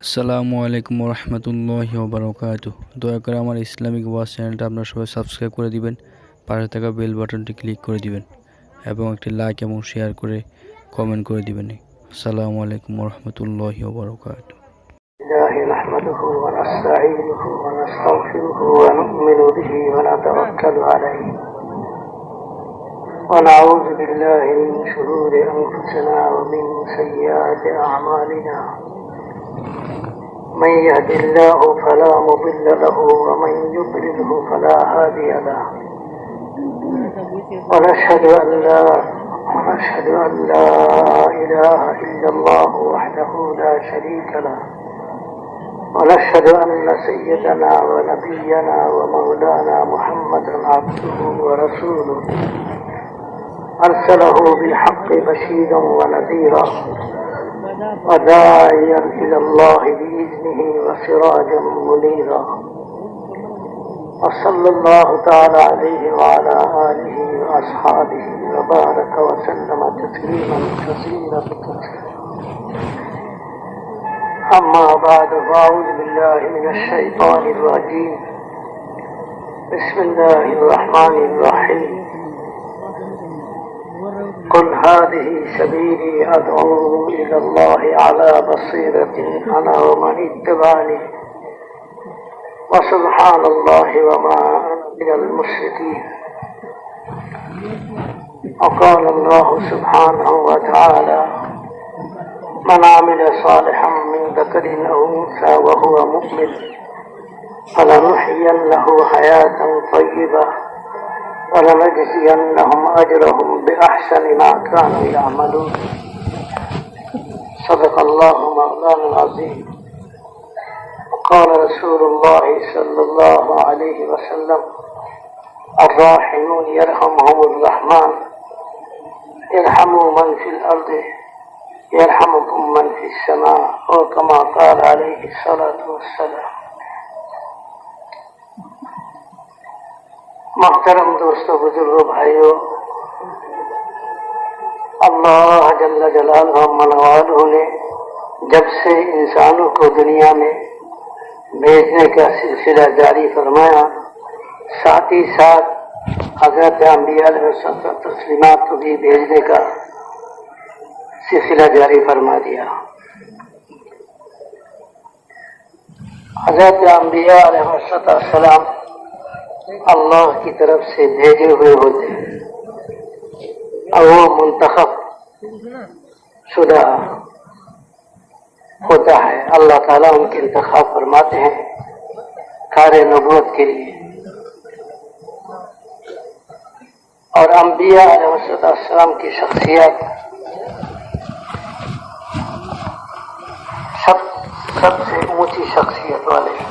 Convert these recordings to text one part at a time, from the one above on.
আসসালামু আলাইকুম রহমতুল্লাহি ওবারাকাতুহু। দয়া করে আমার ইসলামিক ওয়াচ চ্যানেলটা আপনারা সবাই সাবস্ক্রাইব করে দিবেন, পাশে থাকা বেল বাটনটি ক্লিক করে দিবেন এবং একটি লাইক এবং শেয়ার করে কমেন্ট করে দিবেন। আসসালামু আলাইকুম রহমতুল্লাহি ওবারাকাতুহু। الله نحمده ونستعينه ونستغفره ونؤمن به ونتوكل عليه ونعوذ بالله من شرور أنفسنا ومن سيئات أعمالنا. من يهد الله فلا مضل له ومن يضلله فلا هادي له. ونشهد أن لا إله إلا الله وحده لا شريك له. ونشهد أن سيدنا ونبينا ومولانا محمدا عبده ورسوله أرسله بالحق بشيرا ونذيرا وداعيا إلى الله بإذنه وسراجا منيرا. وصلى الله تعالى عليه وعلى آله وأصحابه وبارك وسلم تسليما كثيرا. أما بعد فأعوذ بالله من الشيطان الرجيم. بسم الله الرحمن الرحيم. قل هذه سبيلي أدعو إلى الله على بصيرة أنا ومن اتبعني وسبحان الله وما أنا من المشركين. وقال الله سبحانه وتعالى: من عمل صالحا من ذكر أو أنثى وهو مؤمن فلنحيينه حياة طيبة ولنجزينهم أجرهم بأحسن ما كانوا يعملون. صدق الله مولانا العظيم. وقال رسول الله صلى الله عليه وسلم: الراحمون يرحمهم الرحمن ارحموا من في الأرض يرحمكم من في السماء، وكما قال عليه الصلاة والسلام. محترم دوستو، بزرگوں، بھائیو، اللہ جل جلالہ منوالہ نے جب سے انسانوں کو دنیا میں بھیجنے کا سلسلہ جاری فرمایا، ساتھ ہی ساتھ حضرت انبیاء علیہ الصلوۃ والتسلیمات کو بھی بھیجنے کا سلسلہ جاری فرما دیا. حضرت انبیاء علیہ السلام اللہ کی طرف سے بھیجے ہوئے ہوتے ہیں اور وہ منتخب شدہ ہوتا ہے. اللہ تعالیٰ ان کے انتخاب فرماتے ہیں کار نبوت کے لیے. اور انبیاء علیہ السلام کی شخصیت سب سے اونچی شخصیت والے ہیں.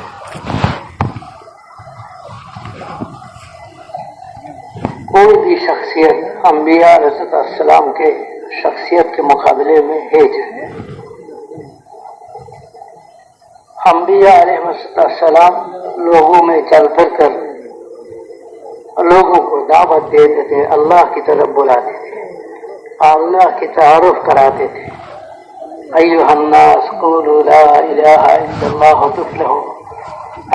کوئی بھی شخصیت انبیاء علیہ السلام کے شخصیت کے مقابلے میں ہیج ہے. انبیاء علیہ السلام لوگوں میں چل پھر کر لوگوں کو دعوت دیتے تھے، اللہ کی طرف بلاتے تھے، اللہ کی تعارف کراتے تھے. ایھا الناس قولوا لا الہ الا اللہ تفلحوا،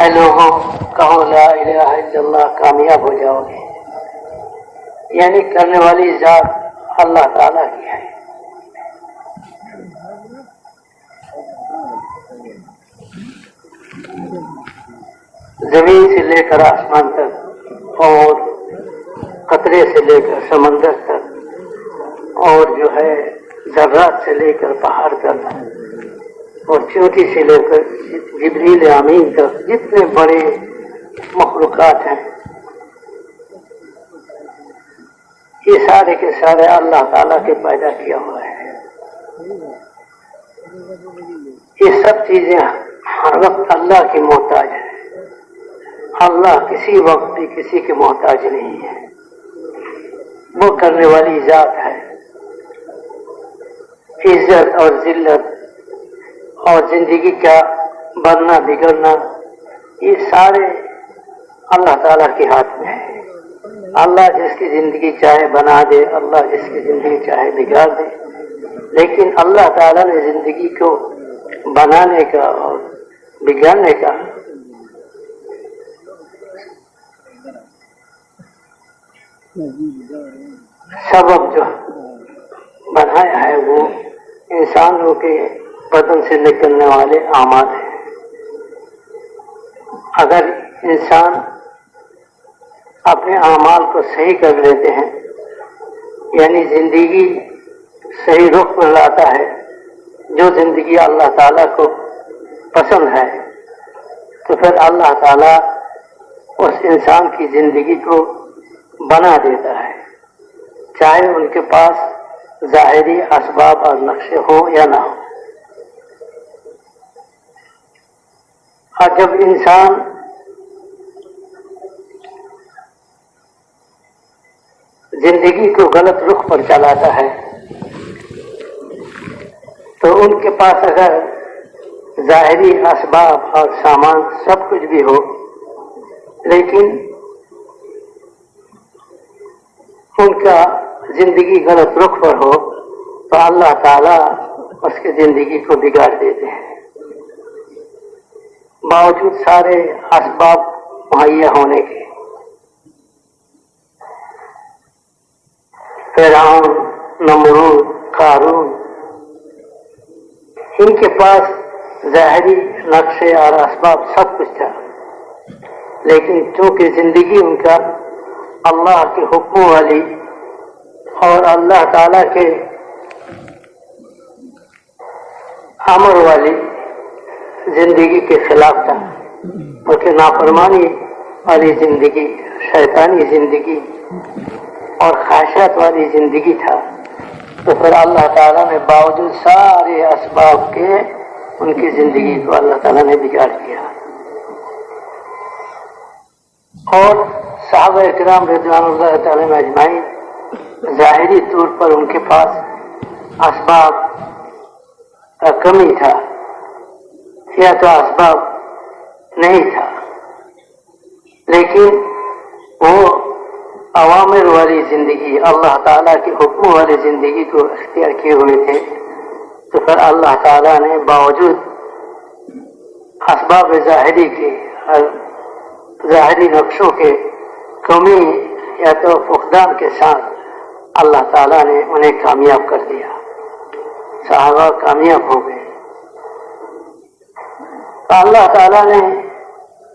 اے لوگوں کہو لا الہ الا اللہ، کامیاب ہو جاؤ گے. یعنی کرنے والی ذات اللہ تعالیٰ کی ہے. زمین سے لے کر آسمان تک اور قطرے سے لے کر سمندر تک اور جو ہے ذرات سے لے کر پہاڑ تک اور چوٹی سے لے کر جبریل امین تک جتنے بڑے مخلوقات ہیں، یہ سارے کے سارے اللہ تعالیٰ کے پیدا کیا ہوا ہے. یہ سب چیزیں ہر وقت اللہ کی محتاج ہیں. اللہ کسی وقت بھی کسی کے محتاج نہیں ہے. وہ کرنے والی ذات ہے. عزت اور ذلت اور زندگی کا بننا بگڑنا یہ سارے اللہ تعالیٰ کے ہاتھ میں ہے. اللہ جس کی زندگی چاہے بنا دے، اللہ جس کی زندگی چاہے بگاڑ دے، لیکن اللہ تعالیٰ نے زندگی کو बनाने का और बिगाड़ने का सबब जो बनाया है वो इंसानों के बदन से निकलने वाले आमाल हैं। अगर इंसान अपने आमाल को सही कर लेते हैं, यानी जिंदगी सही रुख पर लाता है, जो जिंदगी अल्लाह ताला को पसंद है, तो फिर अल्लाह ताला उस इंसान की जिंदगी को बना देता है, चाहे उनके पास ज़ाहिरी असबाब और नक्शे हो या ना हो। और जब इंसान जिंदगी को गलत रुख पर चलाता है, तो उनके पास अगर ज़ाहिरी असबाब और सामान सब कुछ भी हो, लेकिन उनका जिंदगी गलत रुख पर हो, तो अल्लाह ताला उसकी जिंदगी को बिगाड़ देते हैं। बावजूद सारे असबाब मुहैया होने के। फिरौन, नमरूद, कारून, इनके पास ज़ाहिरी नक्शे और असबाब सब कुछ था, लेकिन चूंकि जिंदगी उनका अल्लाह के हुक्म वाली और अल्लाह ताला के अमर वाली जिंदगी के खिलाफ था, उनके नाफरमानी वाली जिंदगी, शैतानी जिंदगी और ख्वाहिशात वाली जिंदगी था, तो फिर अल्लाह ताला ने बावजूद सारे असबाब के उनकी जिंदगी को अल्लाह ताला ने बिगाड़ दिया। और सहाबा इकराम रिज़वानुल्लाह तआला अजमाइन ज़ाहिरी तौर पर उनके पास असबाब का कमी था या तो असबाब नहीं था, लेकिन वो अवामिर वाली जिंदगी, अल्लाह ताला के हुक्म वाली जिंदगी को इख्तियार किए हुए थे, तो फिर अल्लाह ताला ने बावजूद असबाब ज़ाहिरी के और ज़ाहिरी नक्शों के कमी या तो फुकदान के साथ अल्लाह ताला ने उन्हें कामयाब कर दिया, सहाबा कामयाब हो गए। अल्लाह ताला ने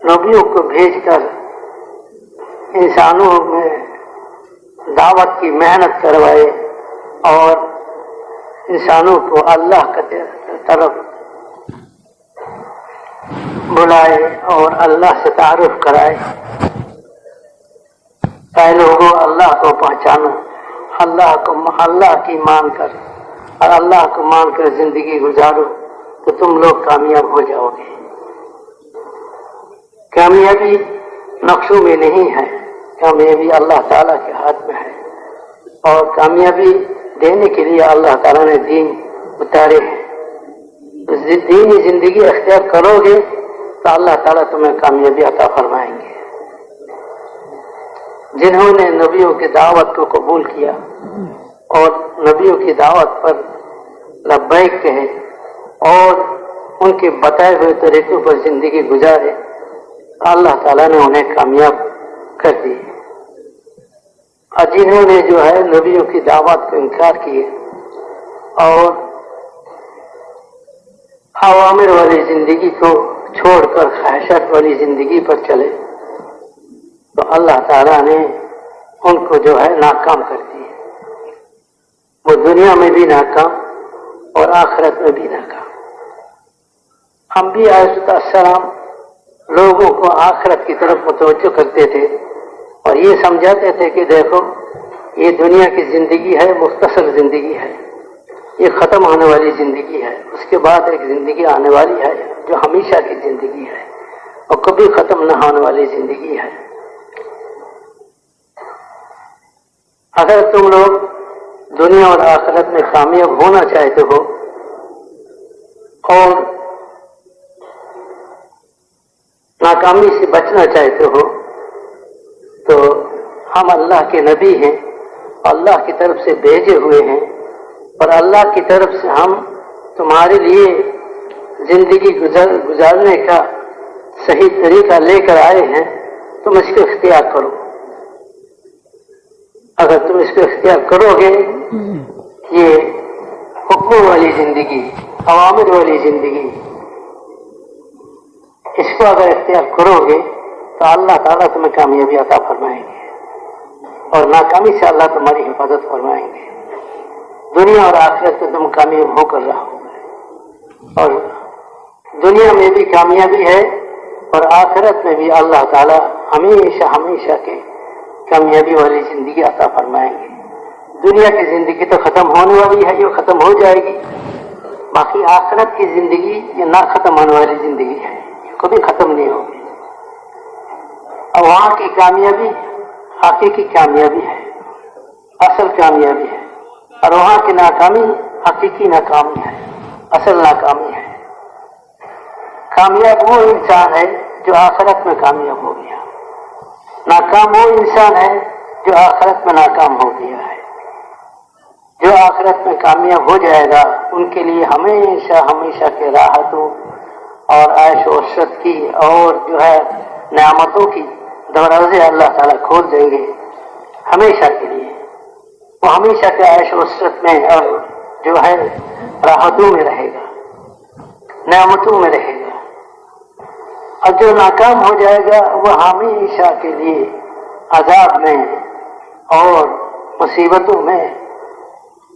नबियों को भेजकर इंसानों में दावत की मेहनत करवाए और इंसानों को अल्लाह की तरफ बुलाए और अल्लाह से तारुफ कराए, ताकि लोगों अल्लाह को पहचानो, अल्लाह की मानकर और अल्लाह को मानकर जिंदगी गुजारो, तो तुम लोग कामयाब हो जाओगे। कामयाबी नक्शों में नहीं है, कामयाबी अल्लाह ताला के हाथ में है, और कामयाबी देने के लिए अल्लाह ताला ने दीन उतारे हैं। तो दीनी जिंदगी अख्तियार करोगे तो अल्लाह ताला तुम्हें कामयाबी अता फरमाएंगे। जिन्होंने नबियों की दावत को कबूल किया और नबियों की दावत पर लब्बैक कहे और उनके बताए हुए तरीकों पर जिंदगी गुजारे, अल्लाह ताला ने उन्हें कामयाब कर दी। और जिन्होंने जो है नबियों की दावत को इनकार किए और अवामिर वाली जिंदगी को छोड़कर ख्वाहिशात वाली जिंदगी पर चले, तो अल्लाह ताला ने उनको जो है नाकाम कर दिए। वो दुनिया में भी नाकाम और आखिरत में भी नाकाम। अंबिया अलैहिस्सलाम लोगों को आखिरत की तरफ मुतवज्जो करते थे और ये समझाते थे कि देखो, ये दुनिया की जिंदगी है, मुख्तसर जिंदगी है, ये खत्म होने वाली जिंदगी है, उसके बाद एक जिंदगी आने वाली है जो हमेशा की जिंदगी है और कभी खत्म न होने वाली जिंदगी है। अगर तुम लोग दुनिया और आखिरत में कामयाब होना चाहते हो और नाकामी से बचना चाहते हो, तो हम अल्लाह के नबी हैं, अल्लाह की तरफ से भेजे हुए हैं और अल्लाह की तरफ से हम तुम्हारे लिए जिंदगी गुजारने का सही तरीका लेकर आए हैं, तुम इसको इख्तियार करो। अगर तुम इसको इख्तियार करोगे, ये हुक्म वाली जिंदगी, अवामिर वाली जिंदगी, इसको अगर इख्तियार करोगे तो अल्लाह ताला तुम्हें कामयाबी अता फरमाएंगे और नाकामी से अल्लाह तुम्हारी हिफाजत फरमाएंगे। दुनिया और आखिरत में तुम कामयाब होकर रहोगे और दुनिया में भी कामयाबी है और आखिरत में भी अल्लाह ताला हमेशा हमेशा के कामयाबी वाली जिंदगी अता फरमाएंगे। दुनिया की जिंदगी तो खत्म होने वाली है, ये खत्म हो जाएगी, बाकी आखिरत की जिंदगी ये ना खत्म होने वाली जिंदगी है, ये कभी खत्म नहीं होगी। और वहां की कामयाबी हकीकी कामयाबी है, असल कामयाबी है, और वहां की नाकामी हकीकी नाकामी है, असल नाकामी है। कामयाब वो इंसान है जो आखिरत में कामयाब हो गया, नाकाम वो इंसान है जो आखिरत में नाकाम हो गया है। जो आखिरत में कामयाब हो जाएगा उनके लिए हमेशा हमेशा के राहतों और ऐश और इशरत की और जो है नेमतों की दरवाजे अल्लाह ताला खोल देंगे हमेशा के लिए। वो हमेशा के ऐश और इशरत में और जो है राहतों में रहेगा, नेमतों में रहेगा। और जो नाकाम हो जाएगा वह हमेशा के लिए अजाब में और मुसीबतों में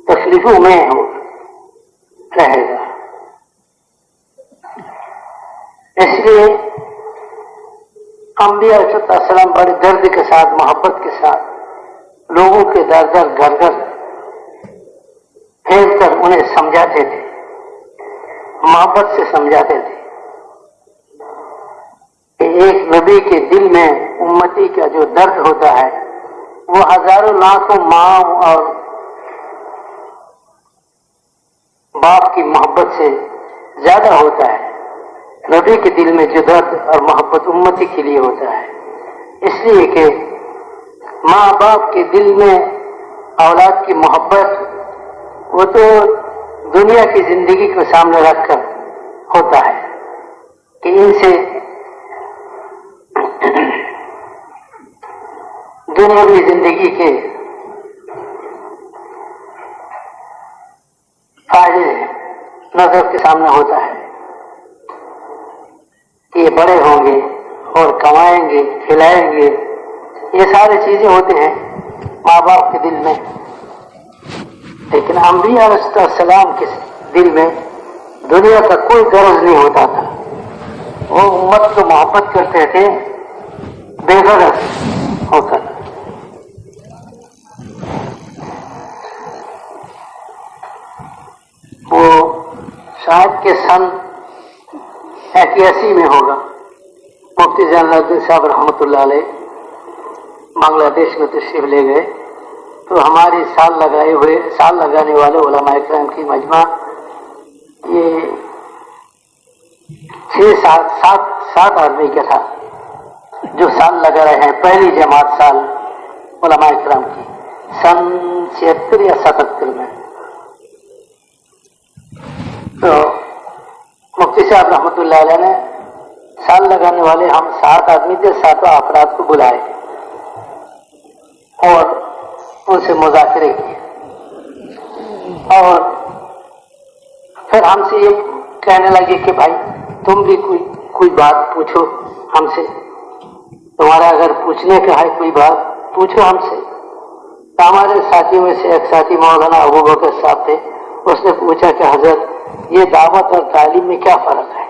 तकलीफों में हो रहेगा। इसलिए अंबिया अलैहिस्सलाम बड़े दर्द के साथ, मोहब्बत के साथ लोगों के दर दर घर घर फेर कर उन्हें समझाते थे, मोहब्बत से समझाते थे कि एक नबी के दिल में उम्मती का जो दर्द होता है वो हजारों लाखों माँ और बाप की मोहब्बत से ज्यादा होता है। नबी के दिल में जो दर्द और मोहब्बत उम्मती के लिए होता है, इसलिए कि माँ बाप के दिल में औलाद की मोहब्बत वो तो दुनिया की जिंदगी को सामने रखकर होता है कि इनसे दुनियावी जिंदगी के फायदे नजर के सामने होता है कि ये बड़े होंगे और कमाएंगे, खिलाएंगे, ये सारी चीजें होते हैं माँ बाप के दिल में। लेकिन अंबिया अलैहिस्सलाम के दिल में दुनिया का कोई गर्ज नहीं होता था। वो उम्मत को मोहब्बत करते थे बेगरज होकर। वो शायद के सन 81 में होगा, मुफ्ती जलालुद्दीन साहब रहमतुल्लाह अलैह बांग्लादेश में तशरीफ ले गए तो हमारी साल लगाने वाले उलमाए किराम की मजमा ये 6-7 आदमी का था जो साल लगा रहे हैं, पहली जमात साल उलमाए किराम की सन 76 या 77 में। तो मुफ्ती साहब रहमतुल्लाह अलैह ने साल लगाने वाले हम 7 आदमी थे, 7 अफराद को बुलाए और उनसे मुज़ाकरे किए और फिर हमसे ये कहने लगे कि भाई तुम भी कोई बात पूछो हमसे, तुम्हारा अगर पूछने का है कोई बात पूछो हमसे। तो हमारे साथियों में से एक साथी मौलाना अबू बकर साहब थे, उसने पूछा कि हजरत ये दावत और तालीम में क्या फर्क है?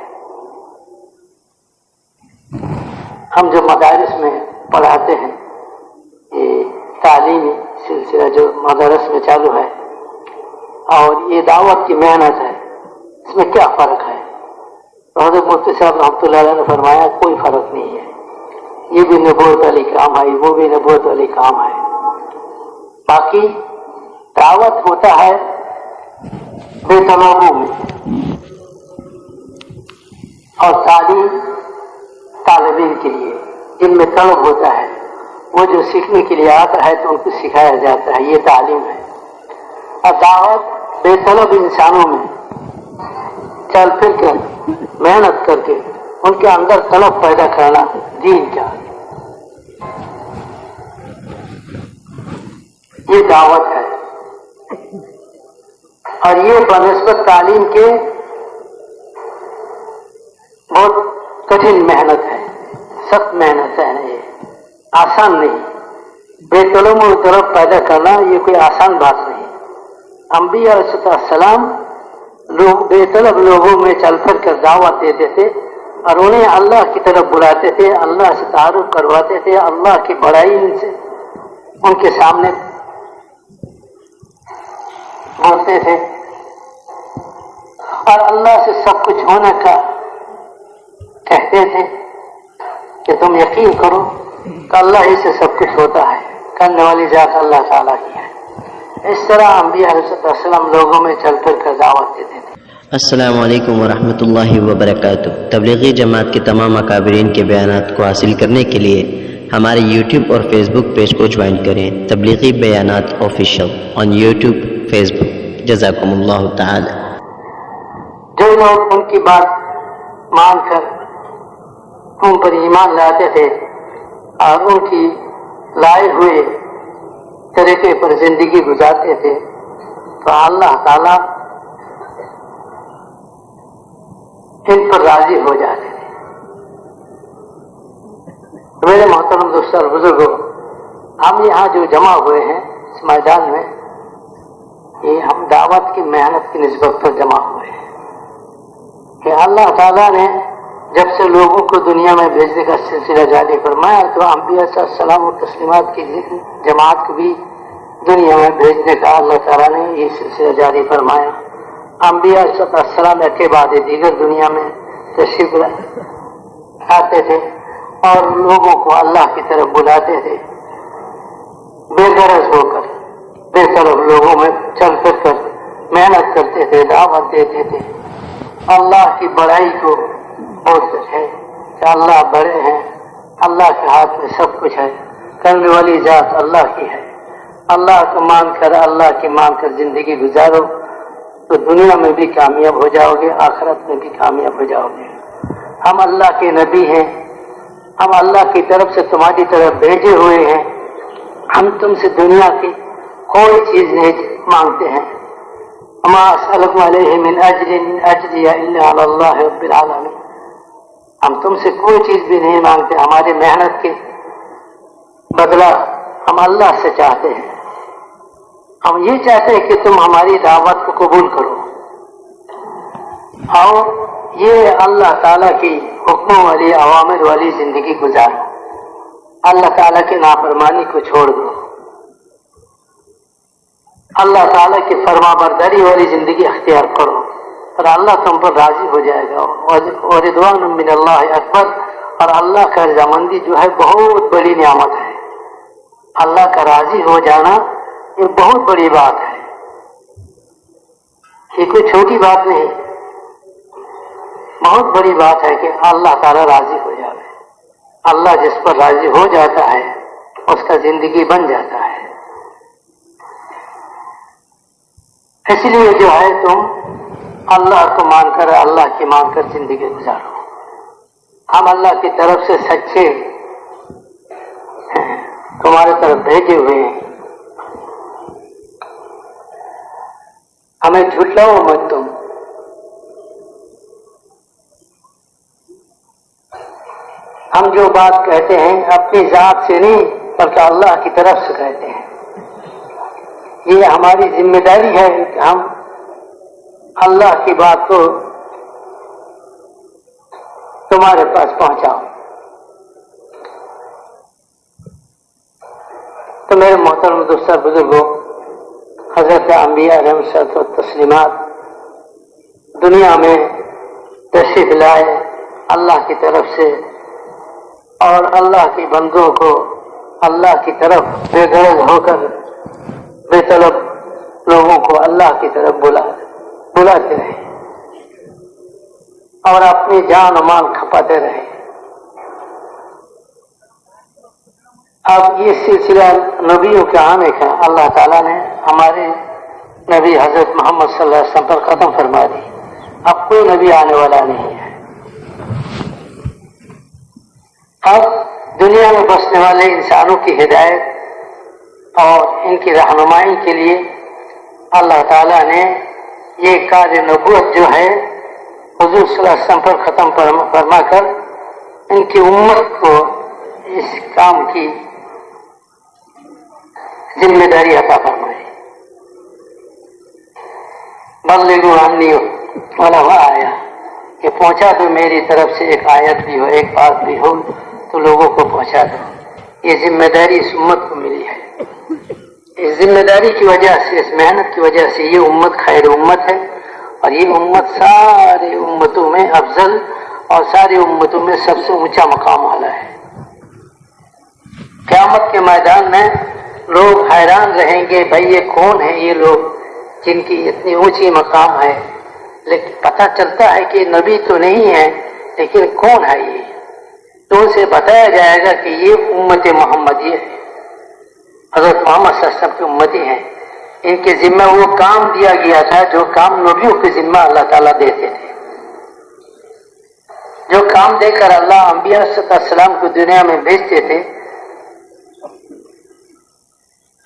हम जो मदारिस में पढ़ाते हैं, ये तालीमी सिलसिला जो मदारस में चालू है और ये दावत की मेहनत है, इसमें क्या फर्क है? तो हज़रत मुफ्ती साहब रहमतुल्लाह अलैह ने फरमाया कोई फर्क नहीं है, ये भी नबूवत वाली काम है, वो भी नबूवत वाली काम है। बाकी दावत होता है बेतलबों में और तालीम तालिबीन के लिए जिनमें तलब होता है, वो जो सीखने के लिए आता है तो उनको सिखाया जाता है, ये तालीम है। और दावत बेतलब इंसानों में चल फिर कर मेहनत करके उनके अंदर तलब पैदा करना दीन का, ये दावत है। और ये बनिस्बत तालीम के बहुत कठिन मेहनत है, सख्त मेहनत है, ये आसान नहीं। बेतलब और तलब पैदा करना ये कोई आसान बात नहीं। अंबिया अलैहिस्सलाम लोग बेतलब लोगों में चल फिर कर दावत देते थे और उन्हें अल्लाह की तरफ बुलाते थे, अल्लाह से तारुफ करवाते थे, अल्लाह की बड़ाई उनसे उनके सामने बोलते थे और अल्लाह से सब कुछ होने का कहते थे कि तुम यकीन करो कि अल्लाह ही से सब कुछ होता है, करने वाली जात अल्लाह ताला की है। इस तरह अंबिया अलैहिस्सलाम लोगों में चल फिर कर दावत देते थे। अस्सलामु अलैकुम वरहमतुल्लाहि वबरकातुहू। तबलीगी जमात के तमाम अकाबरीन के बयानात को हासिल करने के लिए हमारे यूट्यूब और फेसबुक पेज को ज्वाइन करें, Tablighi Bayanat official on YouTube Facebook. जज़ाकुमुल्लाहु ताला। जो लोग उनकी बात मानकर उन पर ईमान लाते थे और उनकी लाए हुए तरीके पर जिंदगी गुजारते थे तो अल्लाह ताला इन पर राजी हो जाते थे। मेरे मोहतरम दोस्तों और बुजुर्गों, हम यहाँ जो जमा हुए हैं इस मैदान में, ये हम दावत की मेहनत की निस्बत पर जमा हुए हैं कि अल्लाह ताला ने जब से लोगों को दुनिया में भेजने का सिलसिला जारी फरमाया तो अंबिया सल्लल्लाहु और तस्लीमात की जमात को भी दुनिया में भेजने का अल्लाह ताला ने ये सिलसिला जारी फरमाया। अंबिया सल्लल्लाहु के बाद दीगर दुनिया में तशरीफ आते थे और लोगों को अल्लाह की तरफ बुलाते थे, बेगरज होकर बेतलब लोगों में चल फिर कर मेहनत करते थे, दावत देते थे, अल्लाह की बड़ाई को बोलते थे कि अल्लाह बड़े हैं, अल्लाह के हाथ में सब कुछ है, करने वाली जात अल्लाह की है। अल्लाह को मानकर, अल्लाह की मानकर जिंदगी गुजारो तो दुनिया में भी कामयाब हो जाओगे, आखिरत में भी कामयाब हो जाओगे। हम अल्लाह के नबी हैं, हम अल्लाह की तरफ से तुम्हारी तरफ भेजे हुए हैं। हम तुमसे दुनिया की कोई चीज नहीं मांगते हैं। वमा असअलुकुम अलैहि मिन अज्रिन इन अज्रिया इल्ला अल्लाह रब्बिल आलमीन। हम तुमसे कोई चीज भी नहीं मांगते, हमारी मेहनत के बदला हम अल्लाह से चाहते हैं। हम ये चाहते हैं कि तुम हमारी दावत को कबूल करो और ये अल्लाह ताला की हुक्मों वाली, अवामिर वाली जिंदगी गुजारो, अल्लाह ताला की नाफरमानी को छोड़ दो, अल्लाह ताला की फरमाबरदारी वाली जिंदगी अख्तियार करो और अल्लाह तुम पर राजी हो जाएगा। और रिदवान मिनल्लाह अकबर, और अल्लाह का रजामंदी जो है बहुत बड़ी नियामत है। अल्लाह का राजी हो जाना ये बहुत बड़ी बात है, ये कोई छोटी बात नहीं, बहुत बड़ी बात है कि अल्लाह ताला राजी हो जाए। अल्लाह जिस पर राजी हो जाता है उसका जिंदगी बन जाता है। इसलिए जो है तुम अल्लाह को मानकर, अल्लाह की मानकर जिंदगी गुजारो। हम अल्लाह की तरफ से सच्चे हैं, तुम्हारे तरफ भेजे हुए हैं, हमें झुठलाओ मत तुम। हम जो बात कहते हैं अपनी जात से नहीं बल्कि अल्लाह की तरफ से कहते हैं। ये हमारी जिम्मेदारी है कि हम अल्लाह की बात को तुम्हारे पास पहुंचाओ। तो मेरे मोहतरम दोस्तों बुजुर्गों, हजरत अंबिया अलैहिस्सलाम तस्लीमात दुनिया में तशरीफ लाए अल्लाह की तरफ से और अल्लाह के बंदों को अल्लाह की तरफ बेगरज होकर बेतलब लोगों को अल्लाह की तरफ बुलाते रहे और अपनी जान और माल खपाते रहे। अब ये सिलसिला नबियों के आने का अल्लाह ताला ने हमारे नबी हजरत मोहम्मद सल्लल्लाहु अलैहि वसल्लम पर खत्म फरमा दी। अब कोई नबी आने वाला नहीं है। अब दुनिया में बसने वाले इंसानों की हिदायत और इनकी रहनुमाई के लिए अल्लाह ताला ने ये कार्य नबूवत जो है हुजूर सल्लल्लाहु अलैहि वसल्लम पर खत्म फरमाकर इनकी उम्मत को इस काम की जिम्मेदारी अता फरमाई। बल्लिगू अन्नी वलौ आया, कि पहुंचा दो मेरी तरफ से एक आयत भी हो, एक बात भी हो तो लोगों को पहुंचा दो। ये जिम्मेदारी इस उम्मत को मिली है। इस जिम्मेदारी की वजह से, इस मेहनत की वजह से ये उम्मत खैर उम्मत है और ये उम्मत सारी उम्मतों में अफजल और सारी उम्मतों में सबसे ऊंचा मकाम वाला है। क़यामत के मैदान में लोग हैरान रहेंगे, भाई ये कौन है ये लोग जिनकी इतनी ऊंची मकाम है। लेकिन पता चलता है कि नबी तो नहीं है, लेकिन कौन है ये, तो उसे बताया जाएगा कि ये उम्मत मोहम्मदी है, हजरत मोहम्मद सल्लल्लाहु अलैहि वसल्लम की उम्मती हैं। इनके जिम्मे वो काम दिया गया था जो काम नबियों के जिम्मा अल्लाह ताला देते थे, जो काम देकर अल्लाह अंबिया सल्लल्लाहु को दुनिया में भेजते थे।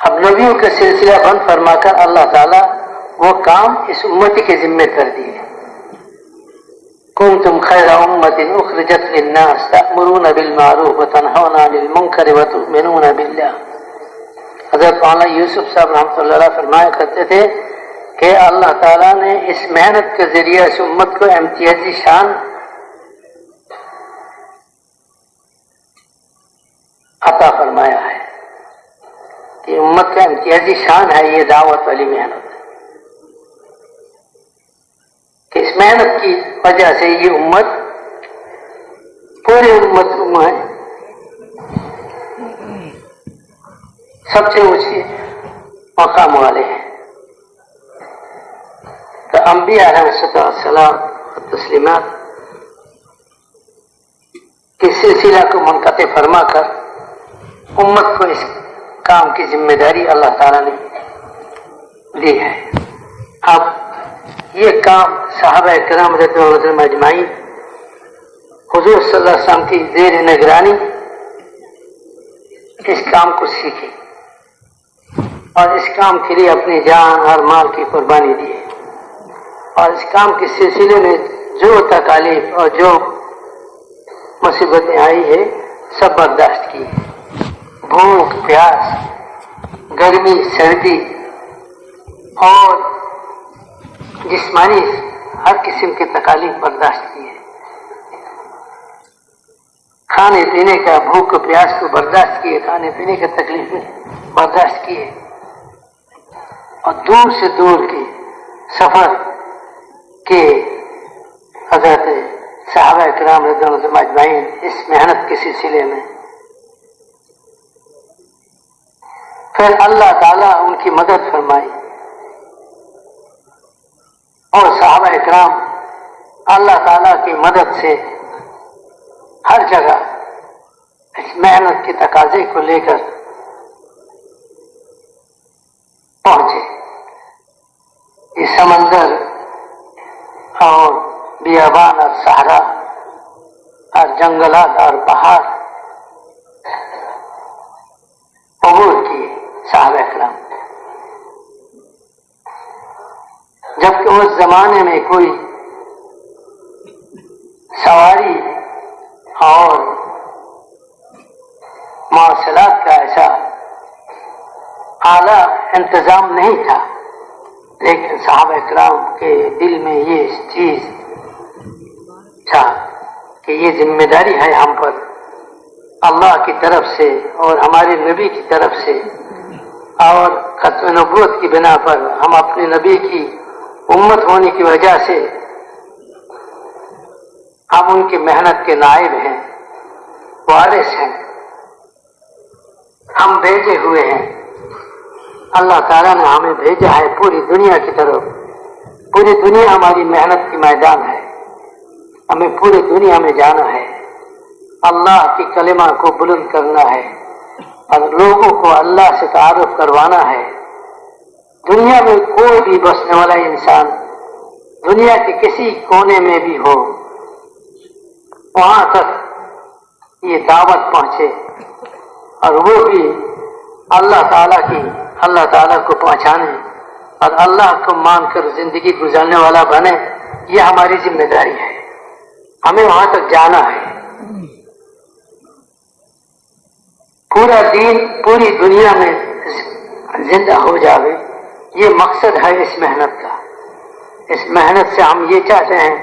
अब नबियों का सिलसिला बंद फरमाकर अल्लाह ताला वो काम इस उम्मती के जिम्मे कर दिए। कुंतुम खैरा उम्मतिन उखरिजत लिन्नास तअमुरूना बिल मारूफ व तनहौना अनिल मुनकर व तु'मिनूना बिल्लाह। हज़रत मौलाना यूसुफ साहब रहमतुल्लाह अलैह फरमाया करते थे कि अल्लाह ताला ने इस मेहनत के जरिए इस उम्मत को इम्तियाजी शान अता फरमाया है कि उम्मत का इम्तियाजी शान है ये दावत वाली मेहनत, कि इस मेहनत की वजह से ये उम्मत पूरी उम्मत में सबसे ऊंची मकाम वाले हैं। तो अंबिया अलैहिस्सलाम तस्लीमात के सिलसिला को मुनक़ते फरमा कर उम्मत को इस काम की जिम्मेदारी अल्लाह ताला ने दी है। अब ये काम सहाबा किराम रज़ियल्लाहु अन्हुम अजमाइन हुजूर सल्लल्लाहु अलैहि वसल्लम की ज़ेर निगरानी इस काम को सीखे और इस काम के लिए अपनी जान और माल की कुर्बानी दी और इस काम के सिलसिले में जो तकालीफ और जो मुसीबतें आई है सब बर्दाश्त की। भूख प्यास, गर्मी सर्दी और जिस्मानी हर किस्म की तकालीफ बर्दाश्त की है। खाने पीने का भूख प्यास को बर्दाश्त किए, खाने पीने की तकलीफें बर्दाश्त किए और दूर से दूर के सफर के हजरत सहाबा किराम रज़ियल्लाहु अन्हुम अजमाइन इस मेहनत के सिलसिले में फिर अल्लाह ताला उनकी मदद फरमाई और सहाबा किराम अल्लाह ताला की मदद से हर जगह इस मेहनत के तकाजे को लेकर पहुंचे। ये समंदर और बियाबान और सहरा और जंगलात और पहाड़ अबूर किए सहाबा किराम, जबकि उस जमाने में कोई सवारी और मवासलात का ऐसा आला इंतजाम नहीं था, लेकिन सहाबा किराम के दिल में ये चीज था कि ये जिम्मेदारी है हम पर अल्लाह की तरफ से और हमारे नबी की तरफ से, और खत्म नबूवत की बिना पर हम अपने नबी की उम्मत होने की वजह से हम उनकी मेहनत के नायब हैं, वारिस हैं, हम भेजे हुए हैं। अल्लाह ताला ने हमें भेजा है पूरी दुनिया की तरफ। पूरी दुनिया हमारी मेहनत की मैदान है, हमें पूरी दुनिया में जाना है, अल्लाह की कलिमा को बुलंद करना है और लोगों को अल्लाह से तारुफ करवाना है। दुनिया में कोई भी बसने वाला इंसान दुनिया के किसी कोने में भी हो, वहां तक ये दावत पहुंचे और वो भी अल्लाह ताला को पहचाने और अल्लाह को मानकर जिंदगी गुजारने वाला बने। ये हमारी जिम्मेदारी है, हमें वहां तक जाना है। पूरा दीन पूरी दुनिया में जिंदा हो जावे, ये मकसद है इस मेहनत का। इस मेहनत से हम ये चाहते हैं,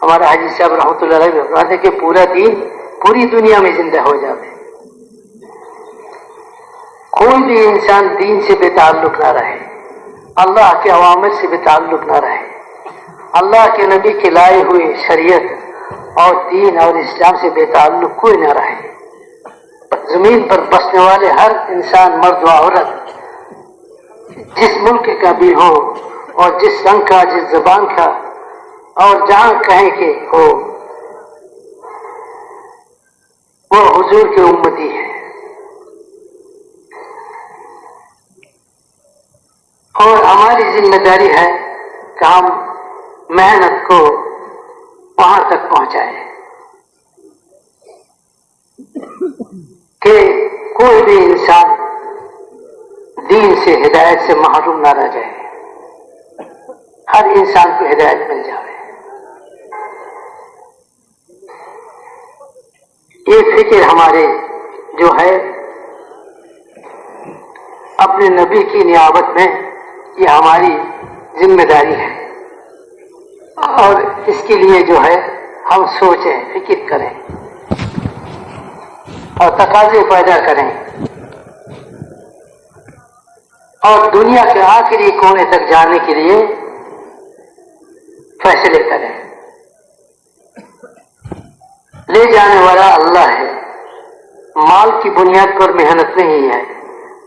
हमारा हाजी साहब रहमतुल्लाह अलैह फरमाते कि पूरा दीन पूरी दुनिया में जिंदा हो जावे, कोई भी इंसान दीन से बेताल्लुक ना रहे, अल्लाह के अवामिर से बेताल्लुक ना रहे, अल्लाह के नबी के लाए हुए शरीयत और दीन और इस्लाम से बेताल्लुक कोई ना रहे। जमीन पर बसने वाले हर इंसान, मर्द व औरत, जिस मुल्क का भी हो और जिस रंग का, जिस जबान का और जहां कहीं के हो, वो हुजूर की उम्मती है। और हमारी जिम्मेदारी है कि हम मेहनत को वहां तक पहुंचाएं कि कोई भी इंसान दीन से, हिदायत से महरूम ना रह जाए, हर इंसान को हिदायत मिल जाए। ये फिक्र हमारे जो है अपने नबी की नियाबत में, ये हमारी जिम्मेदारी है और इसके लिए जो है हम सोचें, फिक्र करें और तकाजे पैदा करें और दुनिया के आखिरी कोने तक जाने के लिए फैसले करें। ले जाने वाला अल्लाह है, माल की बुनियाद पर मेहनत नहीं है,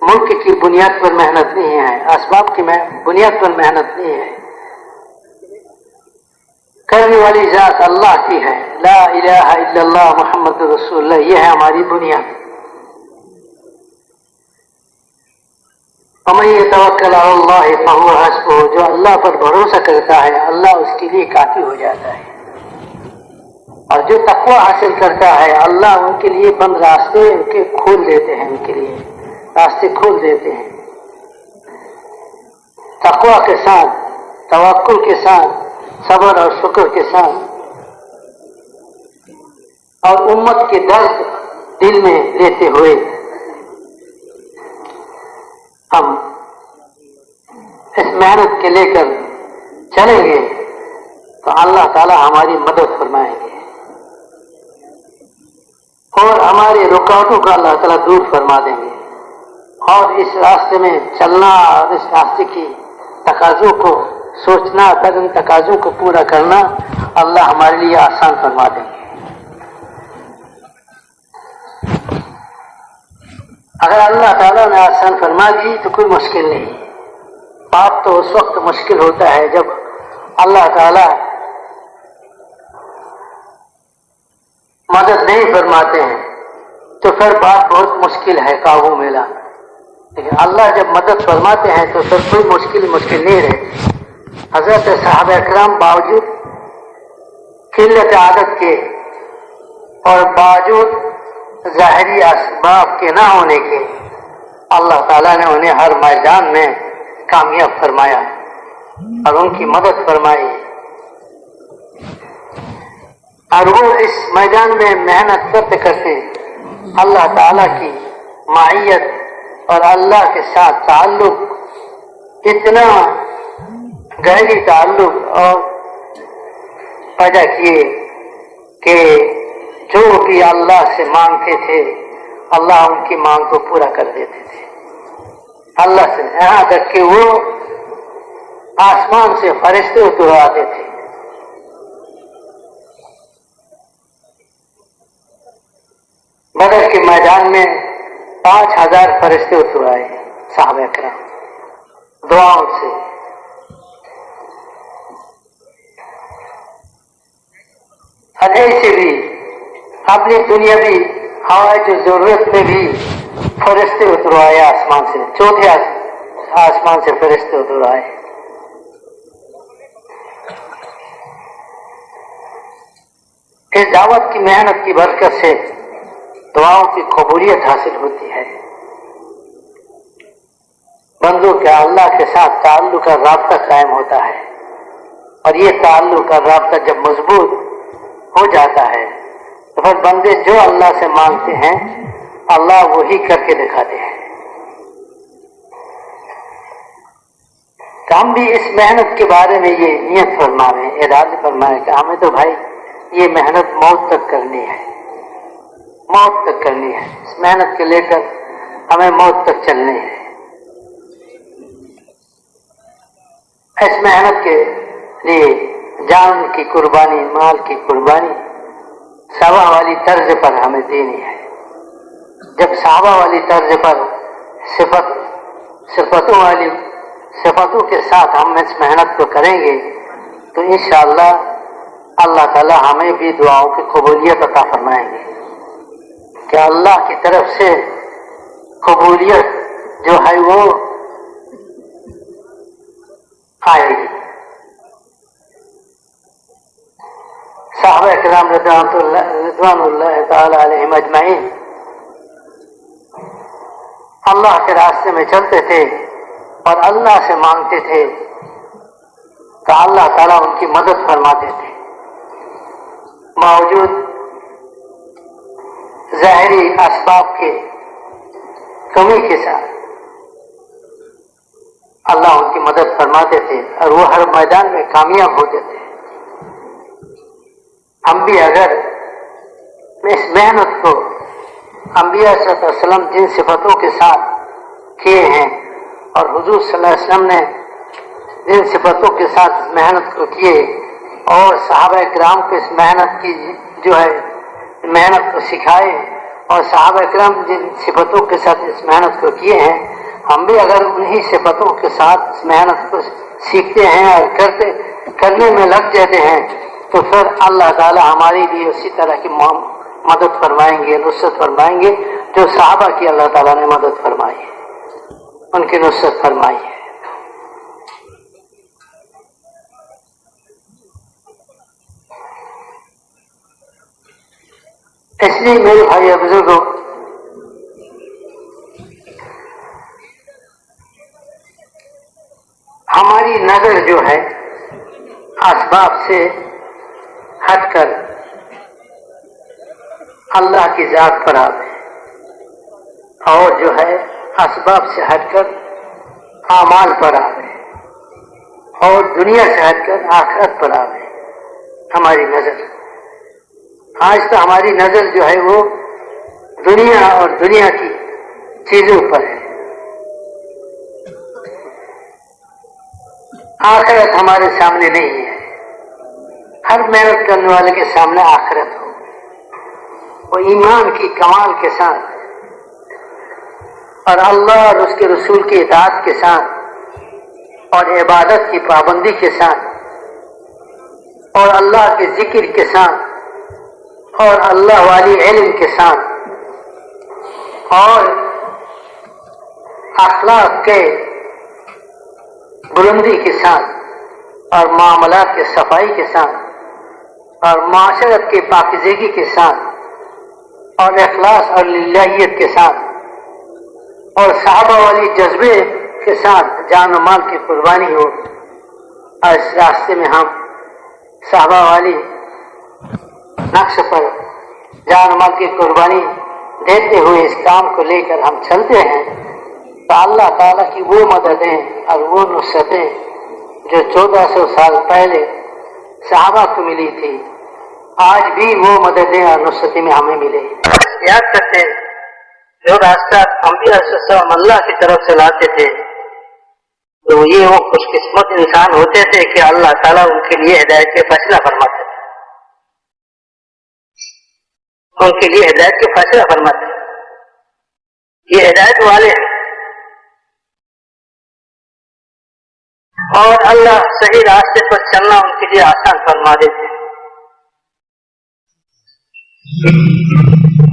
मुल्क की बुनियाद पर मेहनत नहीं है, असबाब की बुनियाद पर मेहनत नहीं है। करने वाली जात अल्लाह की है, ला इलाहा इल्लल्लाह मुहम्मद रसूलुल्लाह, यह है हमारी बुनियाद। वमन यतवक्कल अलल्लाह फहुव हस्बुह, जो अल्लाह पर भरोसा करता है अल्लाह उसके लिए काफी हो जाता है। और जो तकवा हासिल करता है अल्लाह उनके लिए बंद रास्ते उनके खोल देते हैं, उनके लिए रास्ते खोल देते हैं। तकवा के साथ, तवक्कुल के साथ, सब्र और शुक्र के साथ और उम्मत के दर्द दिल में लेते हुए हम इस मेहनत के लेकर चलेंगे तो अल्लाह ताला हमारी मदद फरमाएंगे और हमारे रुकावटों का अल्लाह ताला दूर फरमा देंगे। और इस रास्ते में चलना और इस रास्ते की तकाजों को सोचना, उन तकाजों को पूरा करना अल्लाह हमारे लिए आसान फरमा देंगे। अगर अल्लाह ताला ने आसान फरमा दी तो कोई मुश्किल नहीं। बात तो उस वक्त मुश्किल होता है जब अल्लाह ताला मदद नहीं फरमाते हैं, तो फिर बात बहुत मुश्किल है काबू में लाना। लेकिन अल्लाह जब मदद फरमाते हैं तो फिर कोई मुश्किल नहीं रहती। हजरत साहबा इकराम बावजूद किल्लत आदत के और बावजूद ज़ाहिरी असबाब के ना होने के, अल्लाह ताला ने उन्हें हर मैदान में कामयाब फरमाया और उनकी मदद फरमाई। और वो इस मैदान में मेहनत करते करते अल्लाह ताला की माइयत और अल्लाह के साथ ताल्लुक, इतना गहरी ताल्लुक और पैदा किए कि जो भी अल्लाह से मांगते थे अल्लाह उनकी मांग को पूरा कर देते थे अल्लाह से, यहाँ तक कि वो आसमान से फरिश्ते उतरवाते थे। बदर के मैदान में 5000 फरिश्ते उतरवाए साहबा इकराम दुआओं से। और ऐसे भी अपनी दुनियावी हवाई जो जरूरत में भी फरिश्ते उतरवाए आसमान से, चौथे आसमान से फरिश्ते उतरवाए। इस दावत की मेहनत की बरकत से दुआओं की कबूलियत हासिल होती है। बंदों का अल्लाह के साथ ताल्लुक और राब्ता कायम होता है, और ये ताल्लुक और राब्ता जब मजबूत हो जाता है तो फिर बंदे जो अल्लाह से मांगते हैं अल्लाह वही करके दिखाते हैं। तो हम भी इस मेहनत के बारे में ये नियत फरमाएं, इरादा फरमाएं कि हमें तो भाई ये मेहनत मौत तक करनी है, मौत तक करनी है। इस मेहनत के लेकर हमें मौत तक चलनी है। इस मेहनत के लिए जान की कुर्बानी, माल की कुर्बानी साहबा वाली तर्ज पर हमें देनी है। जब साहबा वाली तर्ज पर सिफतों के साथ हम इस मेहनत को करेंगे तो इंशाअल्लाह अल्लाह ताला हमें भी दुआओं की कबूलियत अता फरमाएंगे कि अल्लाह की तरफ से कबूलियत जो है वो आएगी। साहबा किराम रिज़वानुल्लाह ताला अलैहिम अजमईन अल्लाह के रास्ते में चलते थे और अल्लाह से मांगते थे तो अल्लाह ताला उनकी मदद फरमाते थे। बावजूद ज़ाहिरी असबाब के कमी के साथ अल्लाह उनकी मदद फरमाते थे और वो हर मैदान में कामयाब होते थे। हम भी अगर इस मेहनत को अंबिया सल्लल्लाहु अलैहि वसल्लम जिन सिफतों के साथ किए हैं और हुजूर सल्लल्लाहु अलैहि वसल्लम ने जिन सिफतों के साथ इस मेहनत को किए और सहाबा किराम को इस मेहनत की जो है मेहनत को सिखाए और सहाबा किराम जिन सिफतों के साथ इस मेहनत को किए हैं, हम भी अगर उन्हीं सिफतों के साथ इस मेहनत को सीखते हैं और करने में लग जाते हैं तो फिर अल्लाह ताला हमारे लिए उसी तरह की मदद फरमाएंगे, नुसरत फरमाएंगे जो सहाबा की अल्लाह ताला ने मदद फरमाई है, उनकी नुसरत फरमाई है। इसलिए मेरे भाई और बुजुर्गों, हमारी नजर जो है असबाब से हटकर अल्लाह की जात पर आवे और जो है असबाब से हटकर आमाल पर आवे और दुनिया से हटकर आखिरत पर आवे हमारी नजर। आज तो हमारी नजर जो है वो दुनिया और दुनिया की चीजों पर है। आखिरत हमारे सामने नहीं है। हर मेहनत करने वाले के सामने आखिरत हो, वो ईमान की कमाल के साथ और अल्लाह और उसके रसूल की इताअत के साथ और इबादत की पाबंदी के साथ और अल्लाह के जिक्र के साथ और अल्लाह वाली इल्म के साथ और अखलाक के बुलंदी के साथ और मामलात के सफाई के साथ और माशरत के पाकीज़गी के साथ और इखलास और लिल्लाहियत के साथ और सहाबा वाली जज्बे के साथ जान और माल की कुर्बानी हो। और इस रास्ते में हम सहाबा वाली नक्श पर जान और माल की कुर्बानी देते हुए इस काम को लेकर हम चलते हैं तो अल्लाह ताला की वो मददें और वो नुसरतें जो 1400 साल पहले सहाबा को मिली थी, आज भी वो मददें और नुसरतें में हमें मिले। याद करते हैं जो रास्ता अंबिया सल्लल्लाहु अल्लाह की तरफ से लाते थे तो ये वो खुशकिस्मत इंसान होते थे कि अल्लाह ताला उनके लिए हिदायत के फैसला फरमाते थे, उनके लिए हिदायत के फैसला फरमाते थे। ये हिदायत वाले हैं और अल्लाह सही रास्ते पर चलना उनके लिए आसान फरमा देते हैं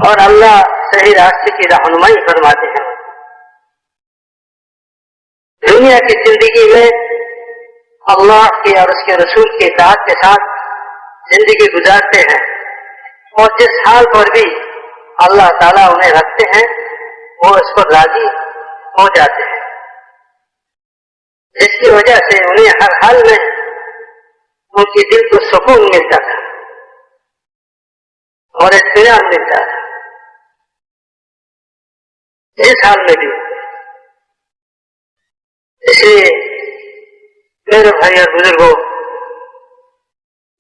और अल्लाह सही रास्ते की रहनुमाई फरमाते हैं। दुनिया की जिंदगी में अल्लाह के और उसके रसूल के इताअत के साथ जिंदगी गुजारते हैं اور جس حال پر بھی اللہ تعالیٰ انہیں رکھتے ہیں وہ اس پر راضی ہو جاتے ہیں، جس کی وجہ سے انہیں ہر حال میں ان کی دل کو سکون ملتا تھا اور اطمینان ملتا تھا جس حال میں بھی۔ اس لیے میرے بھائی اور بزرگوں،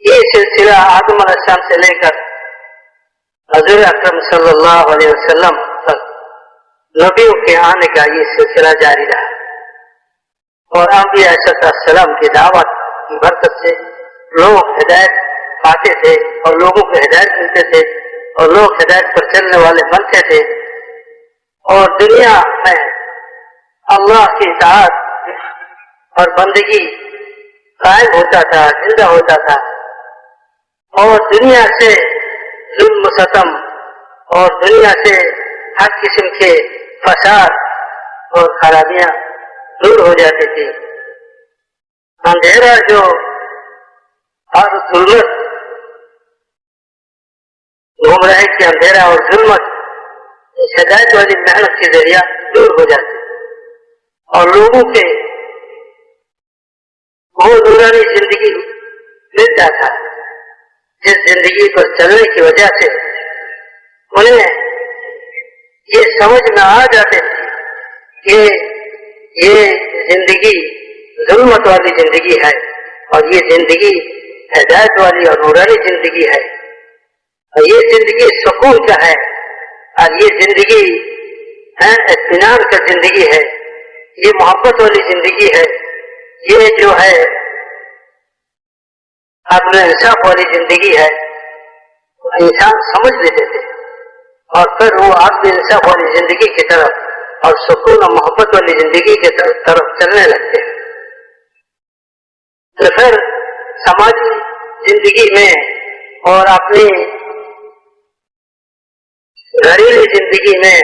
یہ سلسلہ آدم علیہ السلام سے لے کر حضور اکرم صلی اللہ علیہ وسلم تک نبیوں کے آنے کا یہ سلسلہ جاری رہا، اور انبیاء علیہ السلام کی دعوت کی برکت سے لوگ ہدایت پاتے تھے اور لوگوں کو ہدایت ملتے تھے اور لوگ ہدایت پر چلنے والے بنتے تھے، اور دنیا میں اللہ کی اطاعت اور بندگی قائم ہوتا تھا، زندہ ہوتا تھا، اور دنیا سے ظلم و ستم اور دنیا سے ہر قسم کے فساد اور خرابیاں دور ہو جاتی تھی۔ اندھیرا جو اور ظلمت، گمراہی کی اندھیرا اور ظلمت اس ہدایت والی محنت کے ذریعہ دور ہو جاتی اور لوگوں کے وہ نورانی زندگی ملتا تھا، جس زندگی پر چلنے کی وجہ سے انہیں یہ سمجھ میں آ جاتے تھے کہ یہ زندگی ظلمت والی زندگی ہے اور یہ زندگی ہدایت والی اور نورانی زندگی ہے، اور یہ زندگی سکون کا ہے، اور یہ زندگی اطمینان کا زندگی ہے، یہ محبت والی زندگی ہے، یہ جو ہے عدل انصاف والی زندگی ہے۔ انسان سمجھ لیتے تھے اور پھر وہ عدل انصاف والی زندگی کی طرف اور سکون اور محبت والی زندگی کی طرف چلنے لگتے ہیں۔ تو پھر سماجی زندگی میں اور اپنی گھریلو زندگی میں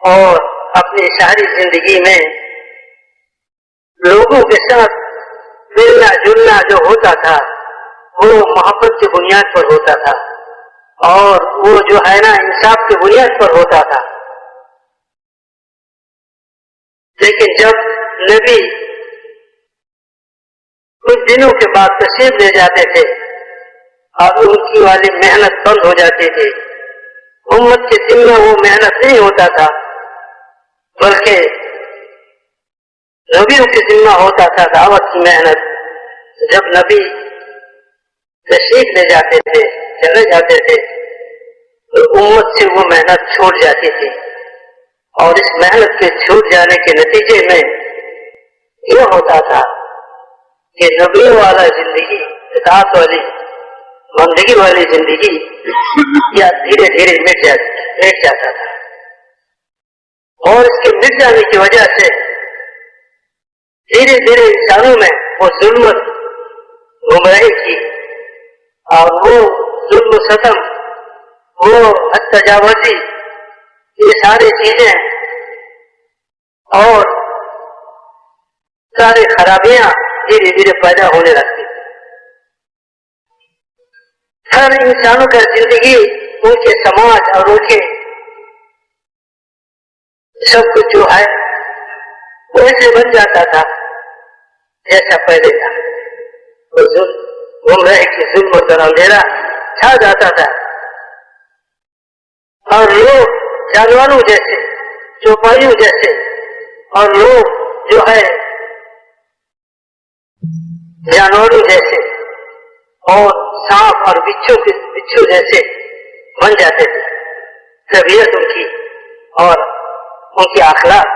اور اپنی شہری زندگی میں لوگوں کے ساتھ ملنا جلنا جو ہوتا تھا وہ محبت کی بنیاد پر ہوتا تھا اور وہ جو ہے نا انصاف کی بنیاد پر ہوتا تھا۔ لیکن جب نبی کچھ دنوں کے بعد تشریف لے جاتے تھے اور ان کی والی محنت بند ہو جاتی تھی، امت کے دل میں وہ محنت نہیں ہوتا تھا، بلکہ نبیوں کے ذمہ ہوتا تھا دعوت کی محنت۔ جب نبی تشریف لے جاتے تھے، چلے جاتے تھے، تو امت سے وہ محنت چھوٹ جاتی تھی، اور اس محنت کے چھوٹ جانے کے نتیجے میں یہ ہوتا تھا کہ نبیوں والا زندگی، اطاعت والی بندگی والی زندگی یا دھیرے دھیرے مٹ جاتا تھا، اور اس کے مٹ جانے کی وجہ سے دھیرے دھیرے انسانوں میں وہ ظلمت، گمراہی کی اور وہ ظلم و ستم، وہ حد تجاوزی، یہ ساری چیزیں اور ساری خرابیاں دھیرے دھیرے پیدا ہونے لگتی۔ ہر انسانوں کا زندگی، ان کے سماج اور ان کے سب کچھ جو ہے ویسے بن جاتا تھا جیسا پہلے تھا۔ گمراہی کی ظلمت اور اندھیرا چھا جاتا تھا، اور لوگ جانوروں جیسے، چوپائیوں جیسے، اور لوگ جو ہے جانوروں جیسے اور سانپ اور بچھو جیسے بن جاتے تھے۔ طبیعت ان کی اور ان کی اخلاق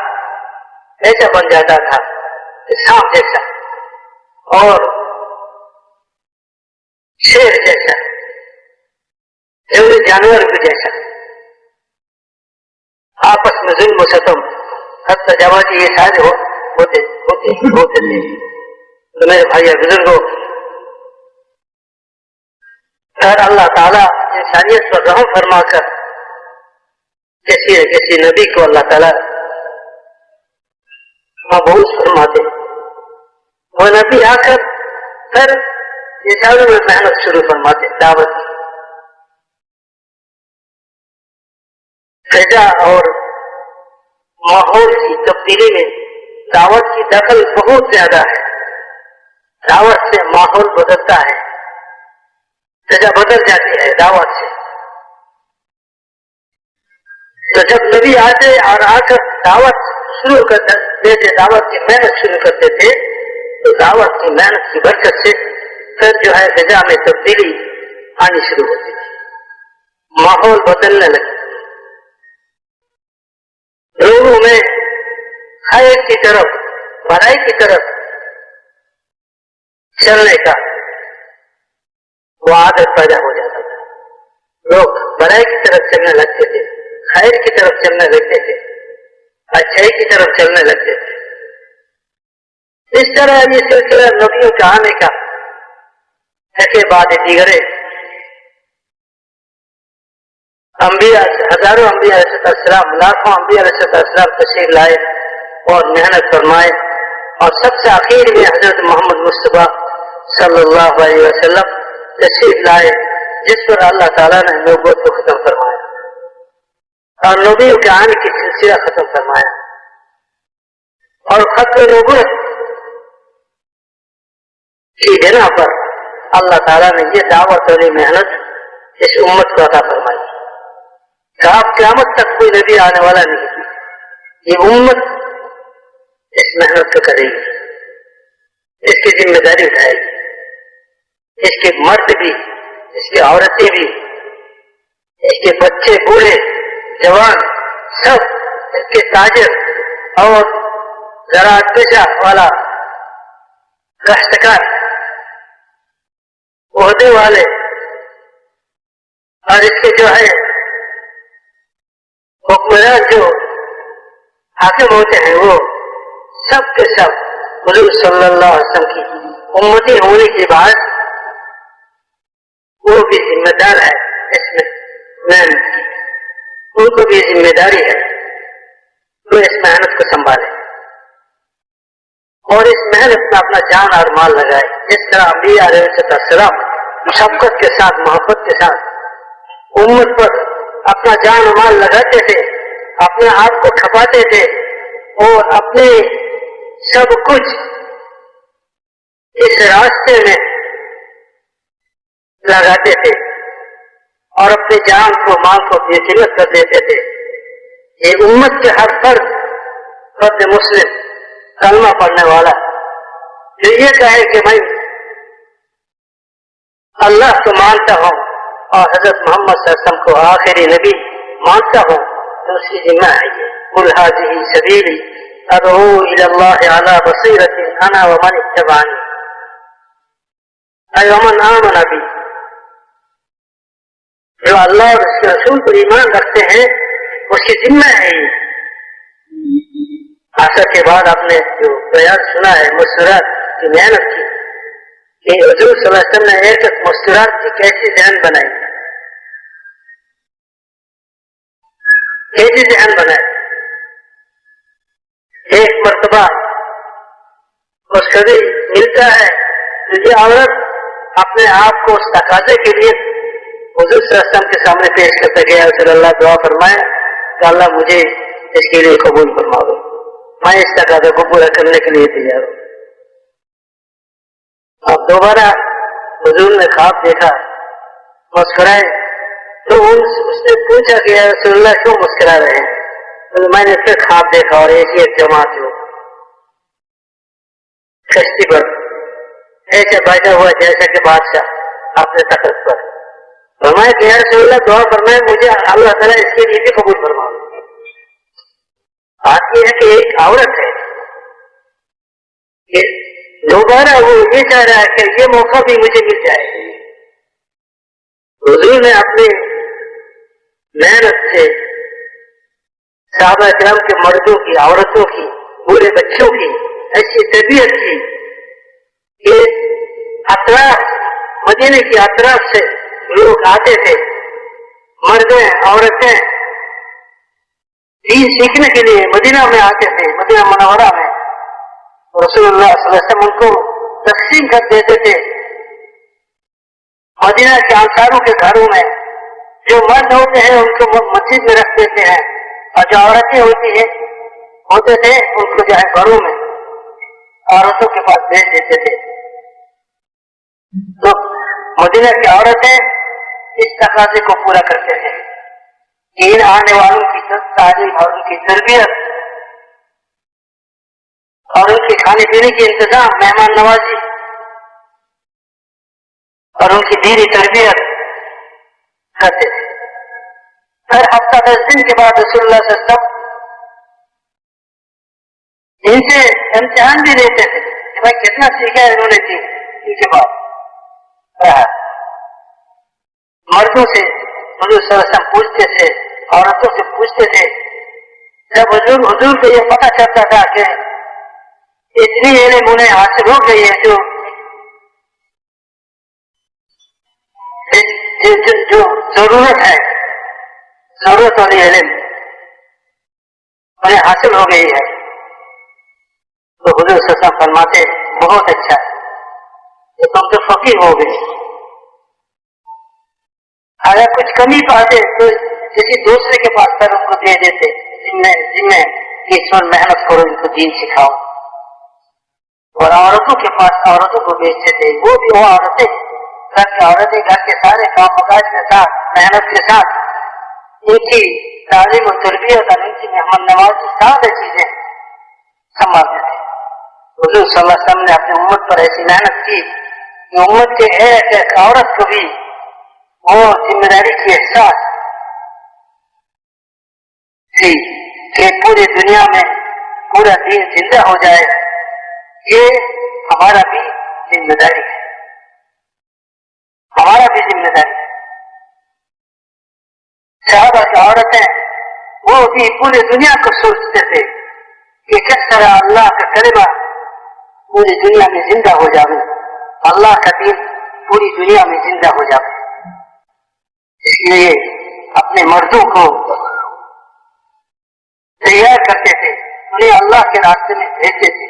ایسا بن جاتا تھا کہ سانپ جیسا اور شیر جیسا، جنگلی جانور بھی جیسا، آپس میں ظلم و ستم، حد تجاوزی، یہ سارے ہوتے تھے۔ تو میرے بھائی اور بزرگوں، اگر اللہ تعالیٰ انسانیت پر رحم فرما کر کسی نبی کو اللہ تعالیٰ مبعوث فرماتے، وہ نبی آ کر پھر انسانوں میں محنت شروع فرماتے، دعوت کی، فضا اور ماحول کی تبدیلی میں دعوت کی دخل بہت زیادہ ہے. دعوت سے ماحول بدلتا ہے، فضا بدل جاتی ہے دعوت سے. تو جب نبی آتے اور آ کر دعوت شروع کر دیتے، دعوت کی محنت شروع کرتے تھے، تو دعوت کی محنت کی برکت سے پھر جو ہے فضا میں تبدیلی آنی شروع ہوتی تھی، ماحول بدلنے لگے، لوگوں میں خیر کی طرف، بھلائی کی طرف چلنے کا وہ عادت پیدا ہو جاتا تھا. لوگ بھلائی کی طرف چلنے لگتے تھے، خیر کی طرف چلنے لگتے تھے، اچھائی کی طرف چلنے لگتے تھے. اس طرح یہ سلسلہ نبیوں کے آنے کا کے بعد دیگرے انبیاء، ہزاروں انبیاء علیہ السلام، لاکھوں انبیاء علیہ السلام تشریف لائے اور محنت فرمائے، اور سب سے آخر میں حضرت محمد مصطفیٰ صلی اللہ علیہ وسلم تشریف لائے، جس پر اللہ تعالیٰ نے نبوت کو ختم فرمایا اور نبیوں کے آنے کی سلسلہ ختم فرمایا. اور ختم نبوت کی بنا پر اللہ تعالیٰ نے یہ دعوت والی محنت اس امت کو عطا فرمائی کہ آپ قیامت تک کوئی نبی آنے والا نہیں، یہ امت اس محنت کو کرے گی، اس کی ذمہ داری اٹھائے گی. اس کے مرد بھی، اس کی عورتیں بھی، اس کے بچے، بوڑھے، جوان، سب، اس کے تاجر اور زراعت پیشہ والا، کاشتکار، عہدے والے، اور اس کے جو ہے حکمران جو حاکم ہوتے ہیں، وہ سب کے سب حضور صلی اللہ علیہ وسلم کی امتی ہونے کے بعد وہ بھی ذمہ دار ہے اس میں محنت کی. ان کو بھی ذمہ داری ہے وہ اس محنت کو سنبھالے اور اس محنت میں اپنا جان اور مال لگائے. جس طرح انبیاء علیہ السلام مشقت کے ساتھ، محبت کے ساتھ امت پر اپنا جان و مال لگاتے تھے، اپنے آپ کو کھپاتے تھے اور اپنے سب کچھ اس راستے میں لگاتے تھے اور اپنی جان کو، مال کو بے قیمت کر دیتے تھے. یہ امت کے ہر فرد مسلم کلمہ پڑھنے والا جو یہ کہے کہ میں اللہ کو مانتا ہوں اور حضرت محمد صلی اللہ علیہ وسلم کو آخری نبی مانتا ہوں، تو اس کی ذمہ ہے یہ قل هذه سبیلی ادعو الى اللہ علی بصیرۃ انا ومن اتبعنی اے ومن آمن بی. جو اللہ اور اس کے رسول پر ایمان رکھتے ہیں اس کی ذمہ ہے یہ. عصر کے بعد آپ نے جو بیان سنا ہے مسکرات کی محنت کی، کہ حضور صلی اللہ علیہ وسلم نے ایک مسکرات کی کیسی ذہن بنائی، کیسی ذہن بنائی. ایک مرتبہ اس کو بھی ملتا ہے تو یہ عورت اپنے آپ کو اس تقاضے کے لیے حضور صلی اللہ علیہ وسلم کے سامنے پیش کرتے گیا، صلی اللہ دعا فرمائے کہ اللہ مجھے اس کے لیے قبول فرما دو، میں اس تقاضے کو پورا کرنے کے لیے تیار ہوں. اب دوبارہ حضور نے خواب دیکھا، مسکرائے تو اس نے پوچھا کہ یا رسول اللہ کیوں مسکرا رہے ہیں؟ تو میں نے پھر خواب دیکھا اور ایک جماعت ہو کشتی پر ایسے بیٹھا ہوا جیسا کہ بادشاہ اپنے تخت پر. فرمایا کہ یا رسول اللہ دعا فرمائے مجھے اللہ تعالیٰ اس کے لیے بھی قبول فرما. بات یہ ہے کہ ایک عورت ہے کہ دوبارہ وہ یہ چاہ رہا ہے کہ یہ موقع بھی مجھے مل جائے. حضور نے اپنی محنت سے صحابہ کرام کے مردوں کی، عورتوں کی، بوڑھے بچوں کی ایسی تربیت کی کہ اطراف، مدینے کی اطراف سے لوگ آتے تھے، مردیں، عورتیں دین سیکھنے کے لیے مدینہ میں آتے تھے، مدینہ منورہ میں. رسول اللہ صلی اللہ علیہ وسلم ان کو تقسیم کر دیتے تھے مدینہ کے انصاروں کے گھروں میں، جو مرد ہوتے ہیں ان کو مسجد میں رکھ دیتے ہیں اور جو عورتیں ہوتے تھے ان کو جو ہے گھروں میں عورتوں کے پاس بھیج دیتے تھے. تو مدینہ کی عورتیں اس تقاضے کو پورا کرتے تھے کہ ان آنے والوں کی تعلیم اور ان کی تربیت اور ان کے کھانے پینے کے انتظام، مہمان نوازی اور ان کی دینی تربیت کرتے تھے. ہر ہفتہ 10 دن کے بعد رسول اللہ صلی اللہ علیہ وسلم ان سے امتحان بھی لیتے تھے کہ بھائی کتنا سیکھا ہے انہوں نے دین. ان کے بعد مردوں سے حضور صلی اللہ علیہ وسلم پوچھتے تھے، عورتوں سے پوچھتے تھے. جب حضور کو یہ پتہ چلتا تھا کہ اتنی علم انہیں حاصل ہو گئی ہے جو ضرورت ہے، ضرورت والی علم انہیں حاصل ہو گئی ہے، تو حضور صلی اللہ علیہ وسلم فرماتے بہت اچھا ہے کہ تم تو فقیر ہو گئے. اگر کچھ کمی پاتے تو کسی دوسرے کے پاس کر ان کو دے دیتے، جن میں اس پر محنت کرو، ان کو دین سکھاؤ. اور عورتوں کے پاس عورتوں کو بیچتے تھے. وہ عورتیں گھر کے سارے کام کاج کے ساتھ، محنت کے ساتھ ان کی تعلیم و تربیت اور ان کی مہمان نوازی سارے چیزیں سنبھالتے تھے. حضور صلی اللہ علیہ وسلم نے اپنی امت پر ایسی محنت کی کہ امت کے ایک عورت کو بھی وہ ذمہ داری کی احساس تھی کہ پوری دنیا میں پورا دین زندہ ہو جائے. یہ ہمارا بھی ذمہ داری ہے، ہمارا بھی ذمہ داری ہے. صحابہ کی عورتیں وہ بھی پوری دنیا کو سوچتے تھے کہ کس طرح اللہ کا کلمہ پوری دنیا میں زندہ ہو جائے، اللہ کا دین پوری دنیا میں زندہ ہو جائے. اس لیے اپنے مردوں کو تیار کرتے تھے، انہیں اللہ کے راستے میں بھیجتے تھے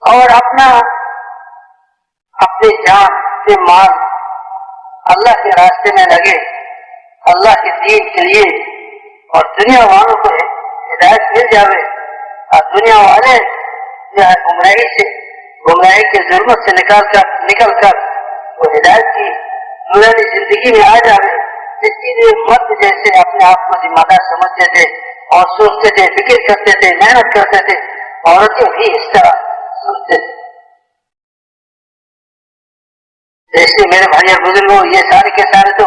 اور اپنی جان سے مال اللہ کے راستے میں لگے، اللہ کے دین کے لیے. اور دنیا والوں کو ہدایت مل جاوے اور دنیا والے جو ہے گمراہی کے ظلمت سے نکل کر وہ ہدایت کی نورانی زندگی میں آ جاوے. اسی لیے مرد جیسے اپنے آپ کو ذمہ دار سمجھتے تھے اور سوچتے تھے، فکر کرتے تھے، محنت کرتے تھے. عورتیں بھی اس طرح سوچتے تھے. ایسے میرے بھائی اور بزرگوں، یہ سارے کے سارے تو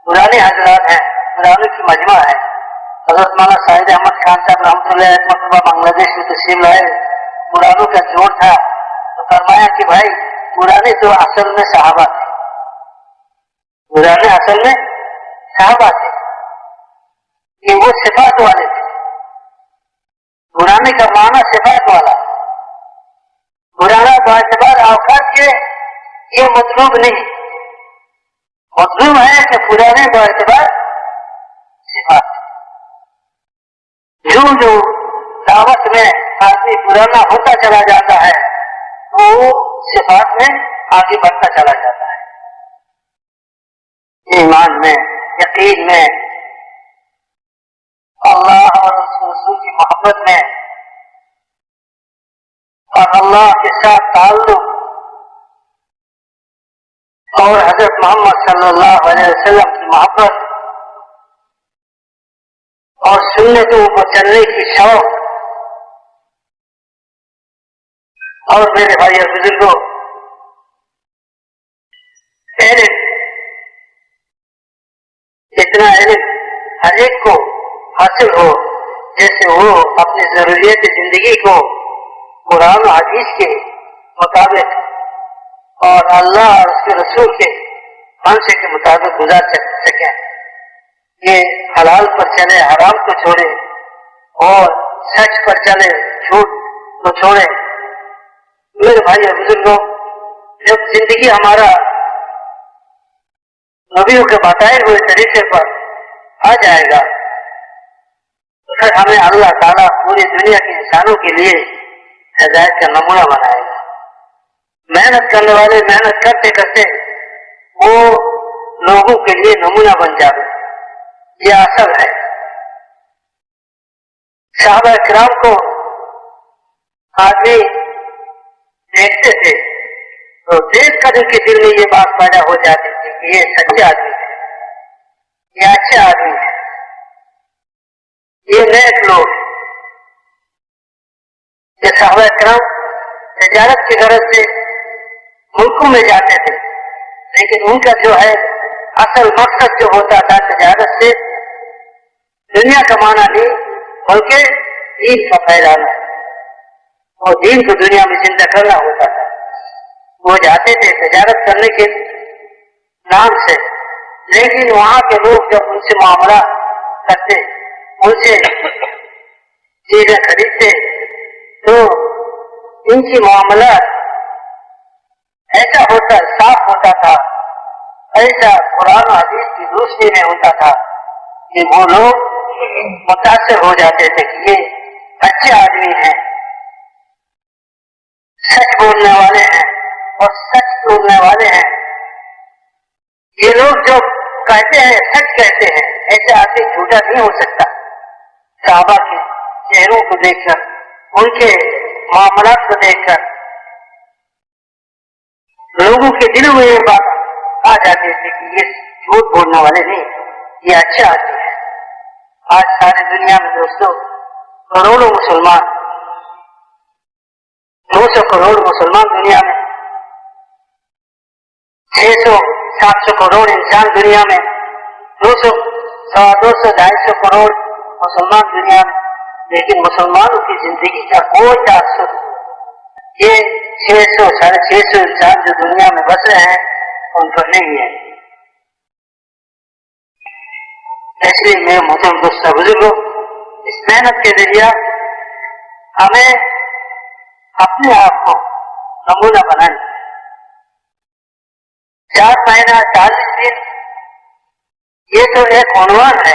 پرانے حضرات ہیں، پرانے کی مجمع ہے. حضرت مولانا سعید احمد خان صاحب رحمۃ اللہ علیہ مرتبہ بنگلہ دیش میں تشریف لائے. پرانوں کا جوڑ تھا تو فرمایا کہ بھائی پرانے تو اصل میں صحابہ تھے، پرانے اصل میں صحابہ تھے، یہ وہ صفات والے تھے. پرانے کا معنی صفات والا، پرانا باعتبار اوقات کے یہ مطلوب نہیں، مطلوب ہے کہ پرانے باعتبار صفات. جو دعوت میں آدمی پرانا ہوتا چلا جاتا ہے تو وہ صفات میں آگے بڑھتا چلا جاتا ہے، ایمان میں، یقین میں، اللہ اور رسول کی محبت میں اور اللہ کے ساتھ تعلق اور حضرت محمد صلی اللہ علیہ وسلم کی محبت اور سنتوں کو چلنے کی شوق. اور میرے بھائی اور بزرگوں، علم، اتنا علم ہر ایک کو حاصل ہو جیسے وہ اپنی ضروریات زندگی کو قرآن و حدیث کے مطابق اور اللہ اور اس کے رسول کے منشے کے مطابق گزار سکیں. یہ حلال پر چلے، حرام کو چھوڑے، اور سچ پر چلے، جھوٹ کو چھوڑے. میرے بھائی اور بزرگوں، جب زندگی ہمارا نبیوں کے بتائے ہوئے طریقے پر آ جائے گا تو پھر ہمیں اللہ تعالیٰ پوری دنیا کے انسانوں کے لیے ہدایت کا نمونہ بنائے گا. محنت کرنے والے محنت کرتے کرتے وہ लोगों के लिए नमूना बन जावे, ये असल है। साहबा इकराम को आदमी देखते थे तो देख कर उनके दिल में ये बात पैदा हो जाती थी कि ये सच्चे आदमी है, ये अच्छे आदमी है, ये नेक लोग। ये साहबा इकराम तिजारत की गरज से मुल्कों में जाते थे, लेकिन उनका जो है असल मकसद जो होता था तिजारत से दुनिया कमाना नहीं बल्कि दीन का फैलाना और दीन को दुनिया में जिंदा करना होता था। वो जाते थे तिजारत करने के नाम से, लेकिन वहां के लोग जब उनसे मामला करते, उनसे चीजें खरीदते तो इनकी मामला ऐसा होता, साफ होता था, ऐसा कुरान हदीस की रोशनी में होता था कि वो लोग मुतासिर हो जाते थे कि ये अच्छे आदमी हैं, सच बोलने वाले हैं और सच बोलने वाले हैं। ये लोग जो कहते हैं सच कहते हैं, ऐसे आदमी झूठा नहीं हो सकता। साहबा के चेहरों को देखकर, उनके मामलात को देखकर लोगों के दिलों में ये बात आ जाती थी कि ये झूठ बोलने वाले नहीं, ये अच्छे आदमी है। आज सारी दुनिया में दोस्तों करोड़ों मुसलमान, 200 करोड़ मुसलमान दुनिया में, 600 700 करोड़ इंसान दुनिया में, 200 250 250 करोड़ मुसलमान दुनिया में, लेकिन मुसलमानों की जिंदगी का कोई तासुर ये 600 650 इंसान जो दुनिया में बस रहे हैं उन पर नहीं है। इसलिए मेरे मोहतरम दोस्तों बुजुर्गों, इस मेहनत के जरिए हमें अपने आप को नमूना बनाना। 4 महीना 40 दिन ये तो एक उन्वान है,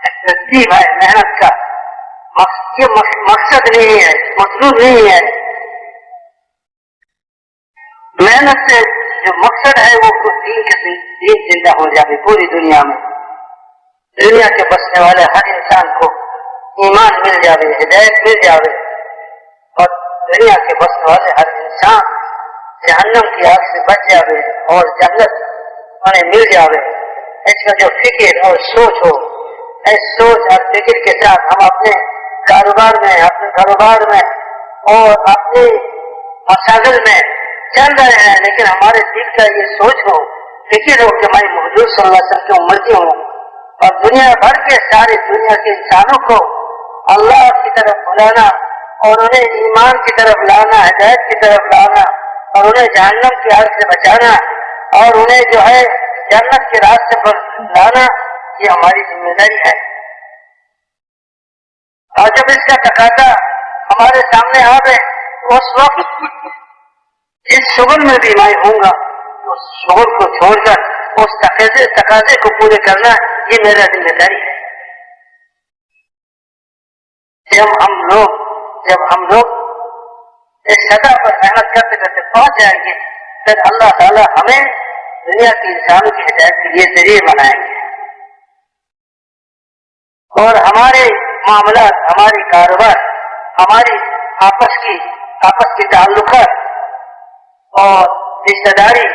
एक तरतीब है मेहनत का। ये मकसद नहीं है, मकसूद नहीं है। मेहनत से जो मकसद है वो दीन जिंदा हो जाए पूरी दुनिया में। दुनिया के बसने वाले हर इंसान को ईमान मिल जावे, हिदायत मिल जावे और दुनिया के बसने वाले हर इंसान जहन्नम की आग से बच जावे और जन्नत उन्हें मिल जावे। इसका जो फिक्र और सोच हो, इस सोच और फिक्र के साथ हम अपने कारोबार में और अपने मसाइल में चल रहे हैं, लेकिन हमारे दिल का ये सोच हो, फिक्र हो कि मैं हुजूर सल्लल्लाहु अलैहि वसल्लम की उम्मती हूँ और दुनिया भर के सारे दुनिया के इंसानों को अल्लाह की तरफ बुलाना और उन्हें ईमान की तरफ लाना, हिदायत की तरफ लाना और उन्हें जहन्नम की आग से बचाना और उन्हें जो है जन्नत के रास्ते पर लाना, ये हमारी जिम्मेदारी है। और जब इसका तकाजा हमारे सामने आ गए उस वक्त इस शुगल में भी मैं हूँगा, उस शुगल को छोड़कर उस तकाजे को पूरे करना ये मेरा जिम्मेदारी है। जब हम लोग इस सतह पर मेहनत करते करते पहुंच जाएंगे, फिर अल्लाह ताला हमें दुनिया के इंसानों की हिदायत के लिए जरिए बनाएंगे और हमारे मामला, हमारी कारोबार, हमारी आपस की ताल्लुकात और रिश्तेदारी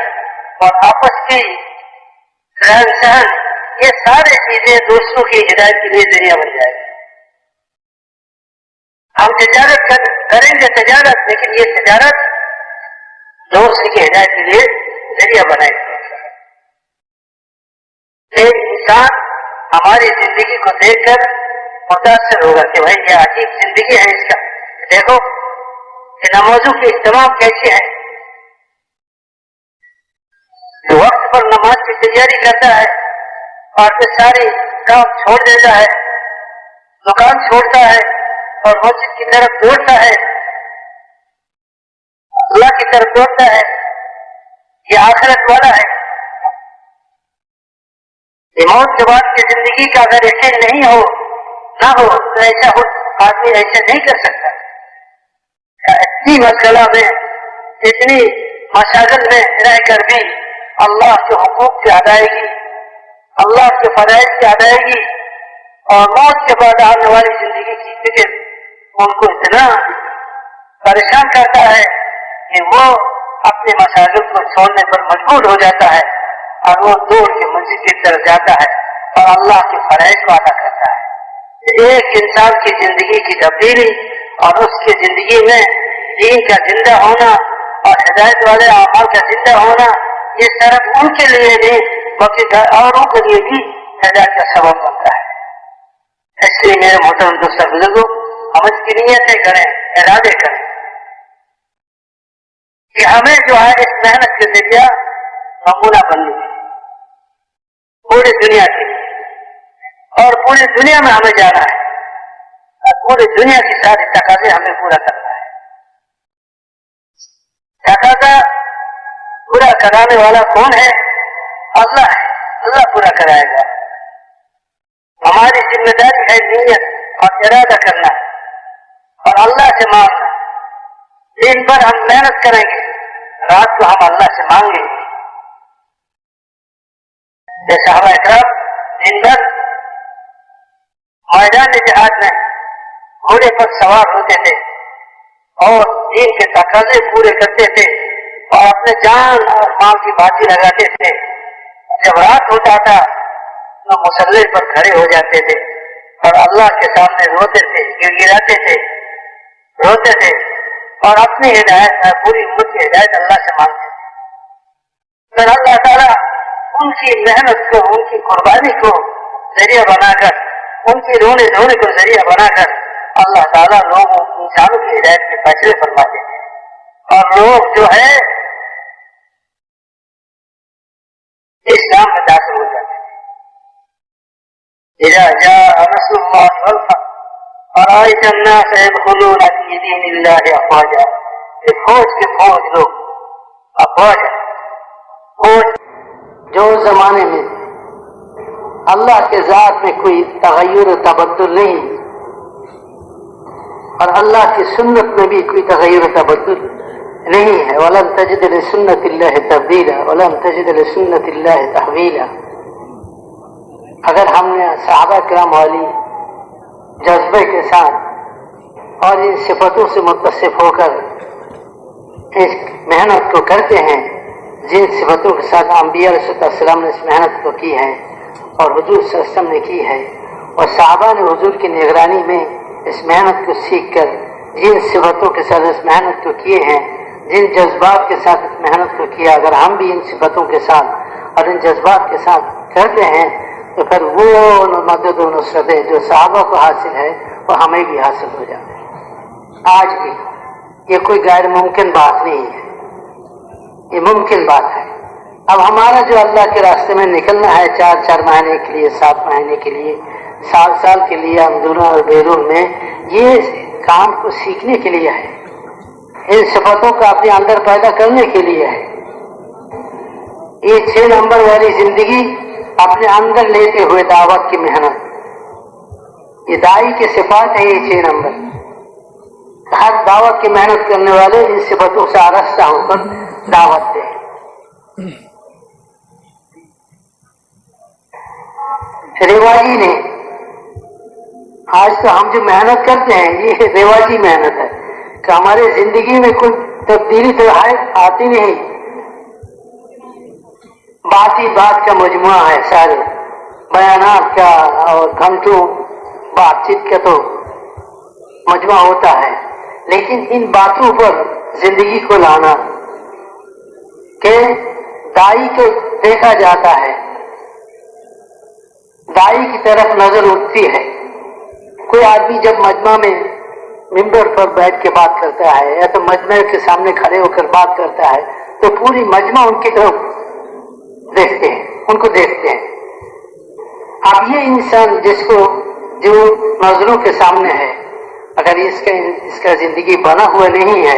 और आपस की रहन सहन, ये सारी चीजें दूसरों की हिदायत के लिए जरिया बन जाएगी। हम तिजारत करेंगे तिजारत, लेकिन ये तिजारत दूसरे की हिदायत के लिए जरिया बनाएगी। एक इंसान हमारी जिंदगी को देखकर मुतासर होगा कि भाई ये अजीब जिंदगी है इसका, देखो कि नमाजों की इस्तेमाल कैसी है, जो वक्त पर नमाज की तैयारी करता है और फिर सारे काम छोड़ देता है, दुकान छोड़ता है और मस्जिद की तरफ दौड़ता है, अल्लाह की तरफ दौड़ता है, ये आखिरत वाला है। मौत के बाद की जिंदगी का अगर यकीन नहीं हो ना हो तो ऐसा हो आदमी ऐसा नहीं कर सकता। इतनी मसला में, इतनी मशागल में रह कर भी अल्लाह के हुकूक की अदायगी, अल्लाह के फराइज की अदायगी और मौत के बाद आने वाली जिंदगी की फिक्र उनको इतना परेशान करता है कि वो अपने मसाइल को छोड़ने पर मजबूर हो जाता है और वो दौड़ के मस्जिद की तरफ जाता है और अल्लाह के फराइज को अदा करता है। एक इंसान की जिंदगी की तब्दीली और उसकी जिंदगी में दीन का जिंदा होना और हिदायत वाले अमाल का जिंदा होना, ये सिर्फ उनके लिए नहीं बल्कि औरों के लिए भी हिदायत का सबब बनता है। इसलिए मेरे मोहतरम दोस्तों बुजुर्गों, हम इसकी नीयतें करें, इरादे करें कि हमें जो है इस मेहनत के जरिए नमूना बननी है पूरी दुनिया के लिए और पूरी दुनिया में हमें जाना है और पूरी दुनिया की सारी तकाजे हमें पूरा करना है। तकाजा पूरा कराने वाला कौन है? अल्लाह है, अल्लाह पूरा कराएगा। हमारी जिम्मेदारी है नीयत और इरादा करना और अल्लाह से मांगना। दिन भर हम मेहनत करेंगे, रात को हम अल्लाह से मांगेंगे। जैसे हमारे इकराम दिन भर मैदान जिहाद में घोड़े पर सवार होते थे और दीन के तकाजे पूरे करते थे और अपने जान और माल की बाजी लगाते थे। जब रात होता था तो मुसल्ले पर खड़े हो जाते थे और अल्लाह के सामने रोते थे, गिड़गिड़ाते थे, रोते थे और अपनी हिदायत, पूरी उम्मत की हिदायत अल्लाह से मांगते थे। फिर अल्लाह ताला उनकी मेहनत को, उनकी कुर्बानी को जरिया बनाकर, उनकी रोने धोने को जरिया बनाकर अल्लाह ताला लोगों, इंसानों की हिदायत के फैसले फरमाते थे और लोग जो है इस्लाम में दाखिल हो जाते थे। इज़ा जाअ नस्रुल्लाहि वल फतह वरअयत अन्नास यदखुलूना फी दीनिल्लाहि अफ़वाजा। फौज के फौज लोग, अफ़वाजा फौज। जो जमाने में अल्लाह के ज़ात में कोई तगय्युर तबद्दुल नहीं और अल्लाह की सुन्नत में भी कोई तगय्युर तबद्दुल नहीं है। वलन तजिद लिसुन्नतिल्लाहि तब्दीला वलन तजिद लिसुन्नतिल्लाहि तहवीला। अगर हमने सहाबा किराम वाली जज्बे के साथ और इन सिफतों से मुत्तसिफ होकर इस मेहनत को करते हैं जिन सिफतों के साथ अंबिया अलैहिस्सलाम ने इस मेहनत को की है और हुजूर सल्लल्लाहु अलैहि वसल्लम ने की है और सहाबा ने हुजूर की निगरानी में इस मेहनत को सीख कर जिन सिफतों के साथ इस मेहनत को किए हैं, जिन जज्बात के साथ इस मेहनत को किया, अगर हम भी इन सिफतों के साथ और इन जज्बात के साथ करते हैं तो फिर वो मदद और नुसरतें जो सहाबा को हासिल है वो हमें भी हासिल हो जाते हैं। आज भी ये कोई गैर मुमकिन बात नहीं है, ये मुमकिन बात है। अब हमारा जो अल्लाह के रास्ते में निकलना है 4-4 महीने के लिए, 7 महीने के लिए, साल के लिए अंदरून और बैरून में, ये काम को सीखने के लिए है, इन सिफतों को अपने अंदर पैदा करने के लिए है। ये 6 नंबर वाली जिंदगी अपने अंदर लेते हुए दावत की मेहनत, ये दाई के सिफात है। ये 6 नंबर हर दावत की मेहनत करने वाले इन सिफतों से आरास्ता होकर दावत दे। रिवाजी ने, आज तो हम जो मेहनत करते हैं ये रिवाजी मेहनत है कि हमारे जिंदगी में कोई तब्दीली तो आती नहीं, बात ही बात का मजमुआ है, सारे बयानात का और घंटों बातचीत का तो मजमुआ होता है। लेकिन इन बातों पर जिंदगी को लाना के दाई को देखा जाता है, दाई की तरफ नजर उठती है। कोई आदमी जब मजमा में मिंबर पर बैठ के बात करता है या तो मजमे के सामने खड़े होकर बात करता है तो पूरी मजमा उनकी तरफ देखते हैं, उनको देखते हैं। अब ये इंसान जिसको जो नजरों के सामने है, अगर इसका जिंदगी बना हुआ नहीं है,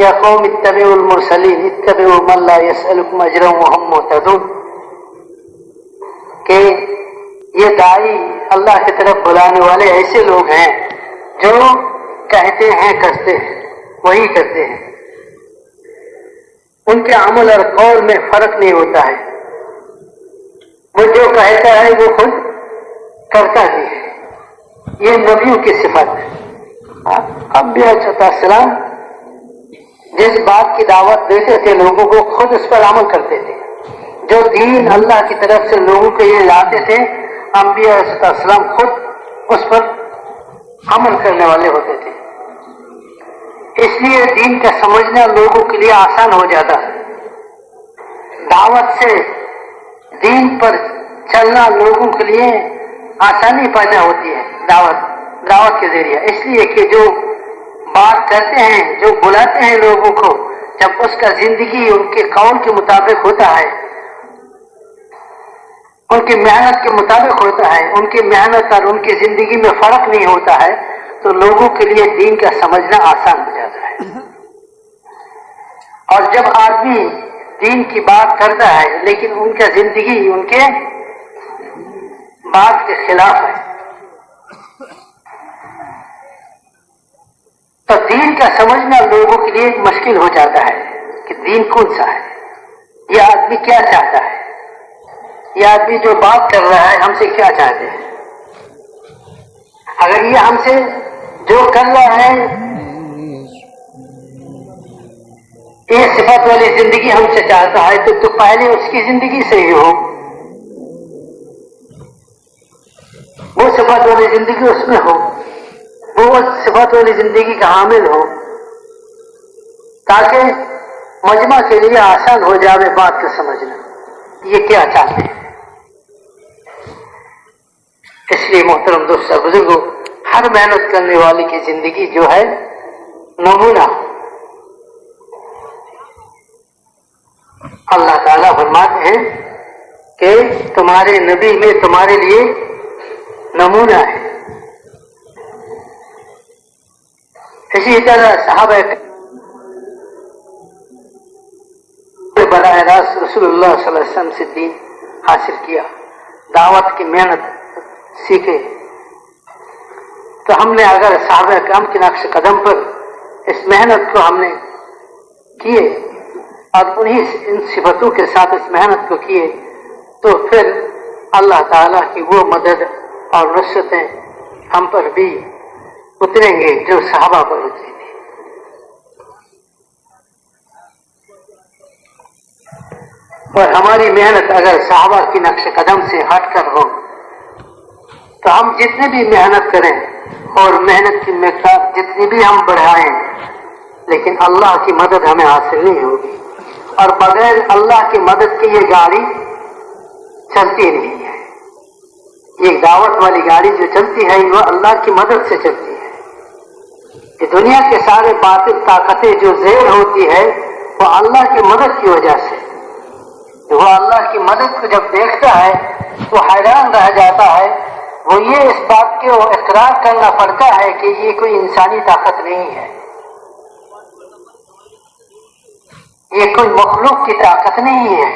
या कौम इत्तबिउल मुरसलीन इत्तबिउ मन ला यसअलुकुम अजरन व हुम मुहतदून, कि ये दाई अल्लाह की तरफ बुलाने वाले ऐसे लोग हैं जो कहते हैं करते हैं, वही करते हैं। उनके अमल और कौल में फर्क नहीं होता है। वो जो कहता है वो खुद करता भी है। ये नबियों की सिफत है। अंबिया जिस बात की दावत देते थे लोगों को, खुद उस पर अमल करते थे। जो दीन अल्लाह की तरफ से लोगों को ये लाते थे, अंबिया खुद उस पर अमल करने वाले होते थे। इसलिए दीन का समझना लोगों के लिए आसान हो जाता है। दावत से दीन पर चलना लोगों के लिए आसानी पैदा होती है दावत के जरिए। इसलिए कि जो बात करते हैं, जो बुलाते हैं लोगों को, जब उसका जिंदगी उनके कौल के मुताबिक होता है, उनकी मेहनत के मुताबिक होता है, उनकी मेहनत और उनकी जिंदगी में फर्क नहीं होता है, तो लोगों के लिए दीन का समझना आसान हो जाता है। और जब आदमी दीन की बात करता है लेकिन उनका जिंदगी उनके बात के खिलाफ है, तो दीन का समझना लोगों के लिए मुश्किल हो जाता है कि दीन कौन सा है, यह आदमी क्या चाहता है, यह आदमी जो बात कर रहा है हमसे क्या चाहते हैं। अगर ये हमसे जो कर रहा है ये सिफत वाली जिंदगी हमसे चाहता है, तो पहले उसकी जिंदगी सही हो, वो सिफत वाली जिंदगी उसमें हो, वो सिफत वाली जिंदगी का हामिल हो, ताकि मजमा के लिए आसान हो जाए बात को समझना ये क्या चाहते हैं। इसलिए मोहतरम दोस्तों बुजुर्गों, हर मेहनत करने वाले की जिंदगी जो है नमूना। अल्लाह ताला फरमाते हैं कि तुम्हारे नबी में तुम्हारे लिए नमूना है। इसी तरह सहाबा बराह रास्त रसूलुल्लाह सल्लल्लाहु अलैहि वसल्लम से दीन हासिल किया, दावत की मेहनत सीखे। तो हमने अगर सहाबा किराम के नक्श कदम पर इस मेहनत को हमने किए और उन्हीं इन सिफतों के साथ इस मेहनत को किए, तो फिर अल्लाह ताला की वो मदद और नुसरतें हम पर भी उतरेंगे जो सहाबा पर उतरी थी। और हमारी मेहनत अगर सहाबा की नक्श कदम से हटकर हो, तो हम जितने भी मेहनत करें और मेहनत की मिक़दार जितनी भी हम बढ़ाएं, लेकिन अल्लाह की मदद हमें हासिल नहीं होगी। और बगैर अल्लाह की मदद की ये गाड़ी चलती नहीं है। ये दावत वाली गाड़ी जो चलती है वो अल्लाह की मदद से चलती है। ये दुनिया के सारे बातिल ताकतें जो ज़ेर होती है वो अल्लाह की मदद की वजह से। वो अल्लाह की मदद को जब देखता है तो हैरान रह जाता है। वो ये इस बात को इकरार करना पड़ता है कि ये कोई इंसानी ताकत नहीं है, ये कोई मखलूक की ताकत नहीं है।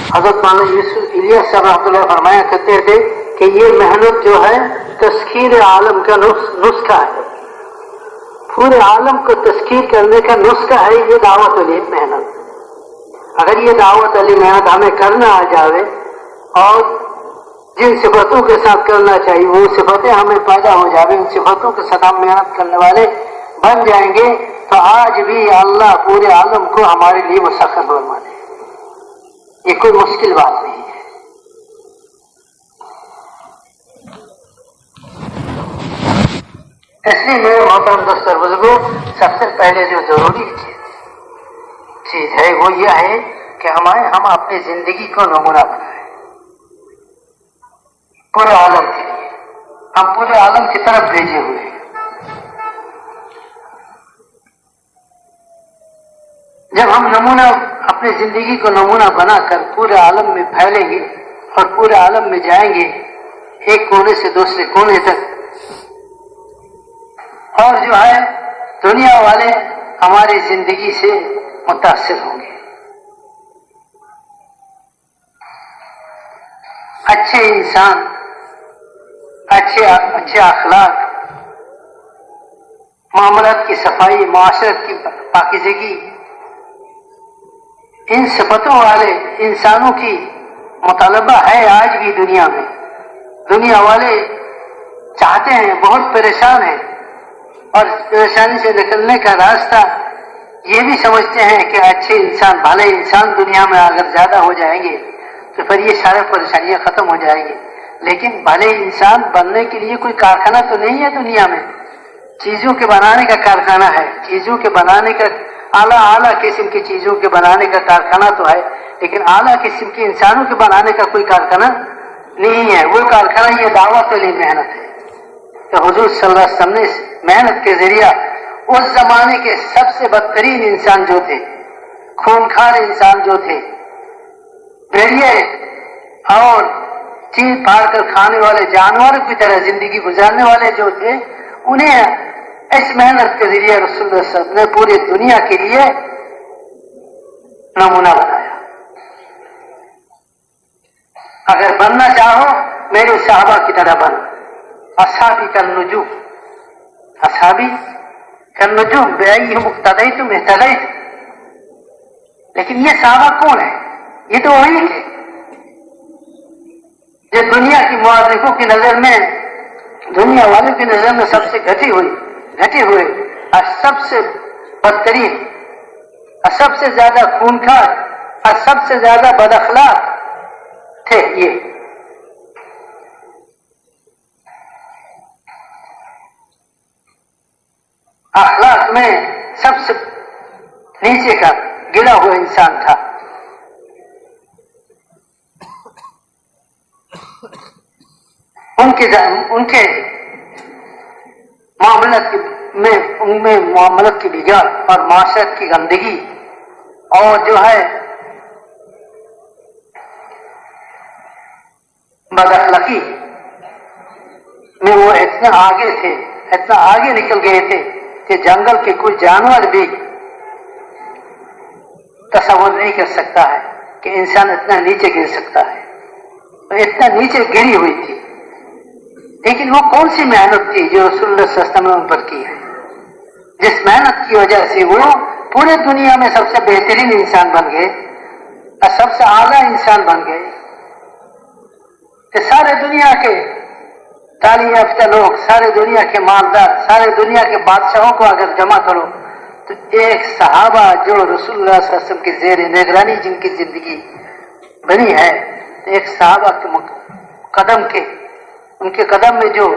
हज़रत मौलाना यूसुफ इलियास साहब रहमतुल्लाह फरमाया करते थे कि ये मेहनत जो है तस्कीर आलम का नुस्खा है। पूरे आलम को तस्कीर करने का नुस्खा है ये दावत वाली मेहनत। अगर ये दावत वाली मेहनत हमें करना आ जावे और जिन सिफतों के साथ करना चाहिए वो सिफतें हमें पैदा हो जावे, उन सिफतों के साथ हम मेहनत करने वाले बन जाएंगे, तो आज भी अल्लाह पूरे आलम को हमारे लिए मुसख्खर फरमा दे। ये कोई मुश्किल बात नहीं है। इसलिए मेरे मोहतरम दोस्तों बुजुर्गों, सबसे पहले जो जरूरी चीज है वो यह है कि हम अपनी जिंदगी को नमूना बनाएं पूरे आलम के लिए। हम पूरे आलम की तरफ भेजे हुए हैं। जब हम नमूना अपनी जिंदगी को नमूना बनाकर पूरे आलम में फैलेंगे और पूरे आलम में जाएंगे, एक कोने से दूसरे कोने तक, और जो है दुनिया वाले हमारी जिंदगी से मुतासिर होंगे। अच्छे इंसान, अच्छे अखलाक, मामलात की सफाई, माशरत की पाकीज़गी, इन सिफतों वाले इंसानों की मुतालबा है आज भी दुनिया में। दुनिया वाले चाहते हैं, बहुत परेशान हैं, और परेशानी से निकलने का रास्ता ये भी समझते हैं कि अच्छे इंसान, भले इंसान दुनिया में अगर ज्यादा हो जाएंगे तो फिर ये सारी परेशानियां खत्म हो जाएंगी। लेकिन भले इंसान बनने के लिए कोई कारखाना तो नहीं है दुनिया में, चीजों के बनाने का कारखाना है, चीजों के बनाने का आला किस्म की चीजों के बनाने का कारखाना तो है, लेकिन आला किस्म के इंसानों के बनाने का कोई कारखाना नहीं है। वो कारखाना ये दावत वाली मेहनत है। तो हुजूर सल्लल्लाहु अलैहि वसल्लम ने इस मेहनत के जरिया उस जमाने के सबसे बदतरीन इंसान जो थे, खूनखार इंसान जो थे, भेड़िए और चीर फाड़ कर खाने वाले जानवरों की तरह जिंदगी गुजारने वाले जो थे, उन्हें इस मेहनत के जरिए रसूलुल्लाह सल्लल्लाहु अलैहि वसल्लम ने पूरी दुनिया के लिए नमूना बनाया। अगर बनना चाहो मेरे सहाबा की तरह बनो, असहाबी का नुजूम, असहाबी का नुजूम बेअय्यिहिम मुक्तदैतुम इह्तदैतुम। लेकिन ये सहाबा कौन है? ये तो वही थे जो दुनिया की मुआर्रिखों की नजर में, दुनिया वालों की नजर में सबसे घटे हुए और सबसे बदतरीन और सबसे ज्यादा खूनखार और सबसे ज्यादा बदअखलाक थे। ये अखलाक में सबसे नीचे का गिरा हुआ इंसान था। उनके उनमें मामलत की बिगाड़ और माशरत की गंदगी और जो है बदअखलाकी में वो इतना आगे थे, इतना आगे निकल गए थे कि जंगल के कोई जानवर भी तस्वुर नहीं कर सकता है कि इंसान इतना नीचे गिर सकता है। तो इतना नीचे गिरी हुई थी। लेकिन वो कौन सी मेहनत थी जो रसूलुल्लाह सल्लल्लाहु अलैहि वसल्लम ने उन पर की है, जिस मेहनत की वजह से वो पूरे दुनिया में सबसे बेहतरीन इंसान बन गए और सबसे आला इंसान बन गए कि सारे दुनिया के तालीम याफ्ता लोग, सारे दुनिया के मालदार, सारे दुनिया के बादशाहों को अगर जमा करो तो एक सहाबा जो रसूलुल्लाह सल्लल्लाहु अलैहि वसल्लम की ज़ेर निगरानी जिनकी जिंदगी बनी है, तो एक सहाबा के कदम के, उनके कदम में जो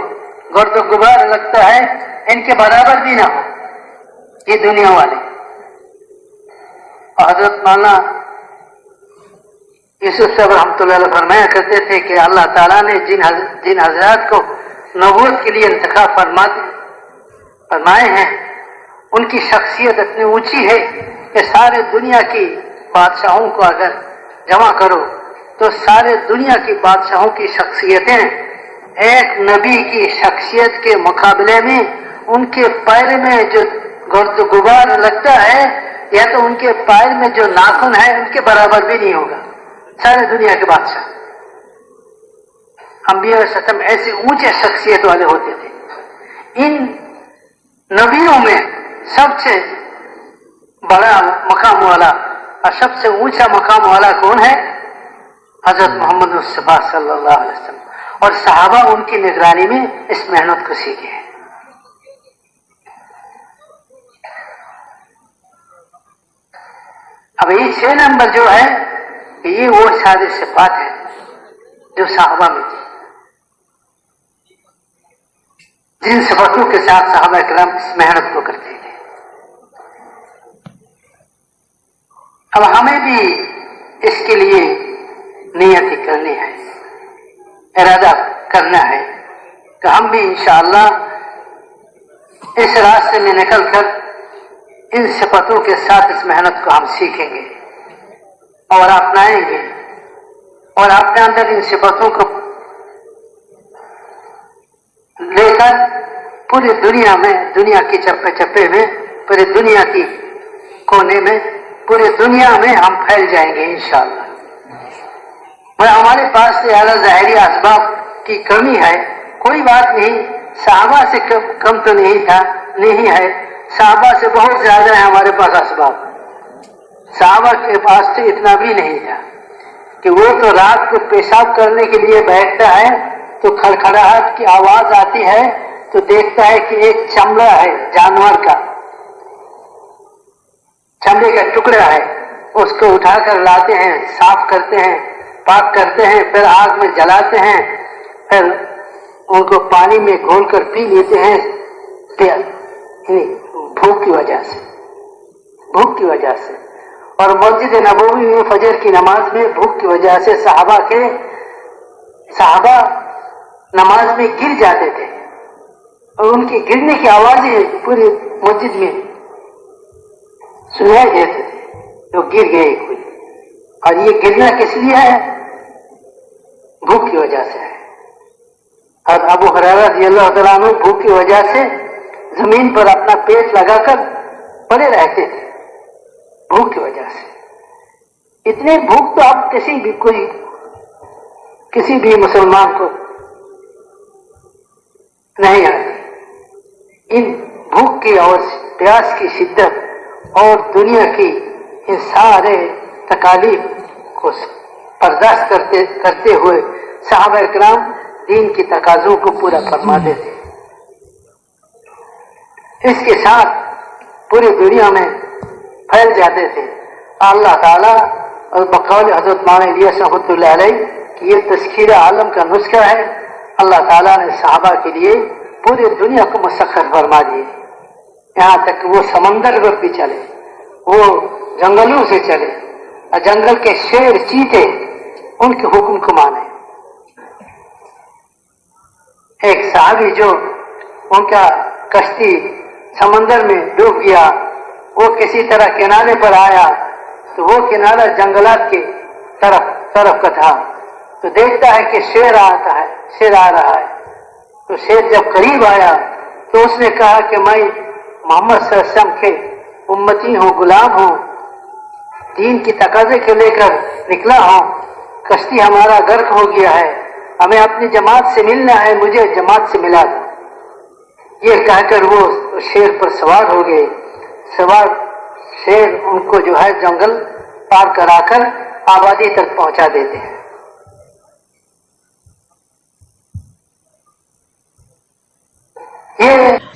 गर्द गुबार लगता है, इनके बराबर भी ना हो ये दुनिया वाले। हजरत मौलाना यूसुफ साहब रहमतुल्लाह अलैह फरमाया करते थे कि अल्लाह ताला ने जिन हजरात को नबूवत के लिए इंतखाब फरमाए हैं, उनकी शख्सियत इतनी ऊंची है कि सारे दुनिया की बादशाहों को अगर जमा करो तो सारे दुनिया की बादशाहों की शख्सियतें एक नबी की शख्सियत के मुकाबले में उनके पैर में जो गर्द गुबार लगता है या तो उनके पैर में जो नाखून है उनके बराबर भी नहीं होगा। सारे दुनिया के बादशाह अंबिया सतम ऐसे ऊंचे शख्सियत वाले होते थे। इन नबियों में सबसे बड़ा मकाम वाला और सबसे ऊंचा मकाम वाला कौन है? हजरत मोहम्मद मुस्तफा सल्लल्लाहु अलैहि वसल्लम। और सहाबा उनकी निगरानी में इस मेहनत को सीखे हैं। अब ये 6 नंबर जो है, ये वो सारे सिफात है जो सहाबा में थी, जिन सिफातों के साथ सहाबा किराम इस मेहनत को करते थे। अब हमें भी इसके लिए नियत करनी है, इरादा करना है कि हम भी इंशाअल्लाह इस रास्ते में निकलकर इन सिफतों के साथ इस मेहनत को हम सीखेंगे और अपनाएंगे और अपने अंदर इन सिफतों को लेकर पूरी दुनिया में, दुनिया के चप्पे चप्पे में, पूरी दुनिया की कोने में, पूरी दुनिया में हम फैल जाएंगे इंशाअल्लाह। हमारे पास आला ज़ाहिरी असबाब की कमी है, कोई बात नहीं, सहाबा से कम तो नहीं था, नहीं है, सहाबा से बहुत ज्यादा है हमारे पास असबाब। सहाबा के पास तो इतना भी नहीं था कि वो तो रात को पेशाब करने के लिए बैठता है तो खड़खड़ाहट की आवाज आती है तो देखता है कि एक चमड़ा है जानवर का, चमड़े का टुकड़ा है, उसको उठाकर लाते हैं, साफ करते हैं, पाक करते हैं, फिर आग में जलाते हैं, फिर उनको पानी में घोलकर पी लेते हैं भूख की वजह से, भूख की वजह से। और मस्जिद नबवी में फजर की नमाज में भूख की वजह से सहाबा नमाज में गिर जाते थे और उनकी गिरने की आवाजें पूरी मस्जिद में सुनाई देते थे, तो गिर गए कोई। और ये गिरना किस लिए है? भूख की वजह से है। और अबू हुरैरा रज़ियल्लाहु तआला अन्हु भूख की वजह से जमीन पर अपना पेट लगाकर पड़े रहते थे, भूख की वजह से। इतनी भूख तो आप किसी भी मुसलमान को नहीं आती। इन भूख की और प्यास की शिद्दत और दुनिया की इन सारे तकालीफ को बर्दाश्त करते हुए सहाबा इकराम दीन की तकाज़ों को पूरा फरमाते थे। इसके साथ पूरी दुनिया में फैल जाते थे। अल्लाह ताला और बकौल हज़रत मौलाना इलियास रहमतुल्लाह अलैह कि ये तज़किरा आलम का नुस्खा है, अल्लाह ताला ने सहाबा के लिए पूरी दुनिया को मुसख्खर फरमा दिए। यहाँ तक वो समंदर पर भी चले, वो जंगलों से चले और जंगल के शेर चीते उनके हुक्म को माने। एक साहबी जो उनका कश्ती समंदर में डूब गया, वो किसी तरह किनारे पर आया तो वो किनारा जंगलात के तरफ का था, तो देखता है कि शेर आता है, शेर आ रहा है। तो शेर जब करीब आया तो उसने कहा कि मैं मोहम्मद सल्लल्लाहु अलैहि वसल्लम के उम्मती हूँ, गुलाम हूँ, दीन की तकाजे के लेकर निकला हूँ, कश्ती हमारा गर्क हो गया है, हमें अपनी जमात से मिलना है, मुझे जमात से मिला दो। ये कहकर वो शेर पर सवार हो गए। सवार शेर उनको जो है जंगल पार कराकर आबादी तक पहुंचा देते हैं।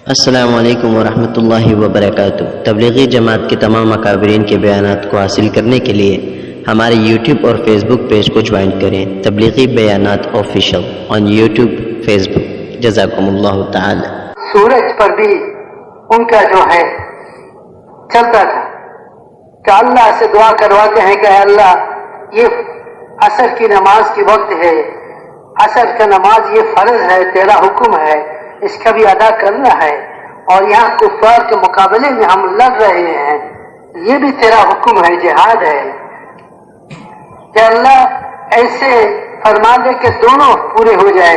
अस्सलामु अलैकुम वरहमतुल्लाहि वबरकातुह। तबलीगी जमात के तमाम अकाबरीन के बयानात को हासिल करने के लिए हमारे यूट्यूब और फेसबुक पेज को ज्वाइन करें, Tablighi Bayanat official on YouTube Facebook. जज़ाकुमुल्लाहु ताला। सूरज पर भी उनका जो है चलता था कि अल्लाह से दुआ करवाते हैं कि अल्लाह ये असर की नमाज की वक्त है, असर का नमाज ये फर्ज है, तेरा हुक्म है, इसका भी अदा करना है, और यहाँ कुफ्फार के मुकाबले में हम लड़ रहे हैं, ये भी तेरा हुक्म है, जिहाद है। कि अल्लाह ऐसे फरमा दे कि दोनों पूरे हो जाए,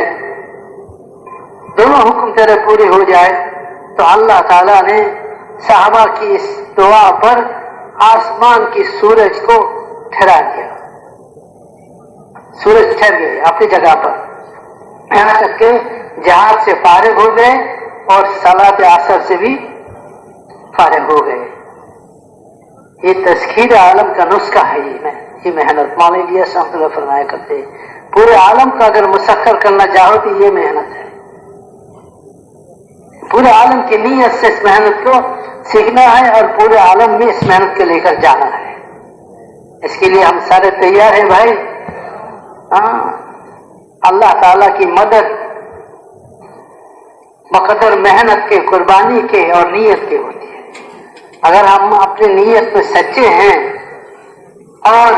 दोनों हुक्म तेरे पूरे हो जाए। तो अल्लाह ताला ने सहाबा की इस दुआ पर आसमान की सूरज को ठहरा दिया, सूरज ठहर गए अपनी जगह पर। यहाँ तक के जहाज से फारिग हो गए और सलात असर से भी फारिग हो गए। ये तज़कीर आलम का नुस्खा है, ये मेहनत मौलाना इलियास रहमतुल्लाह फरमाया करते, पूरे आलम का अगर मुसख्खर करना चाहो तो ये मेहनत है। पूरे आलम की नीयत से इस मेहनत को सीखना है और पूरे आलम में इस मेहनत को लेकर जाना है। इसके लिए हम सारे तैयार हैं भाई। अल्लाह ताला की मदद बकदर मेहनत के, कुर्बानी के और नीयत के होती है। अगर हम अपनी नीयत में सच्चे हैं और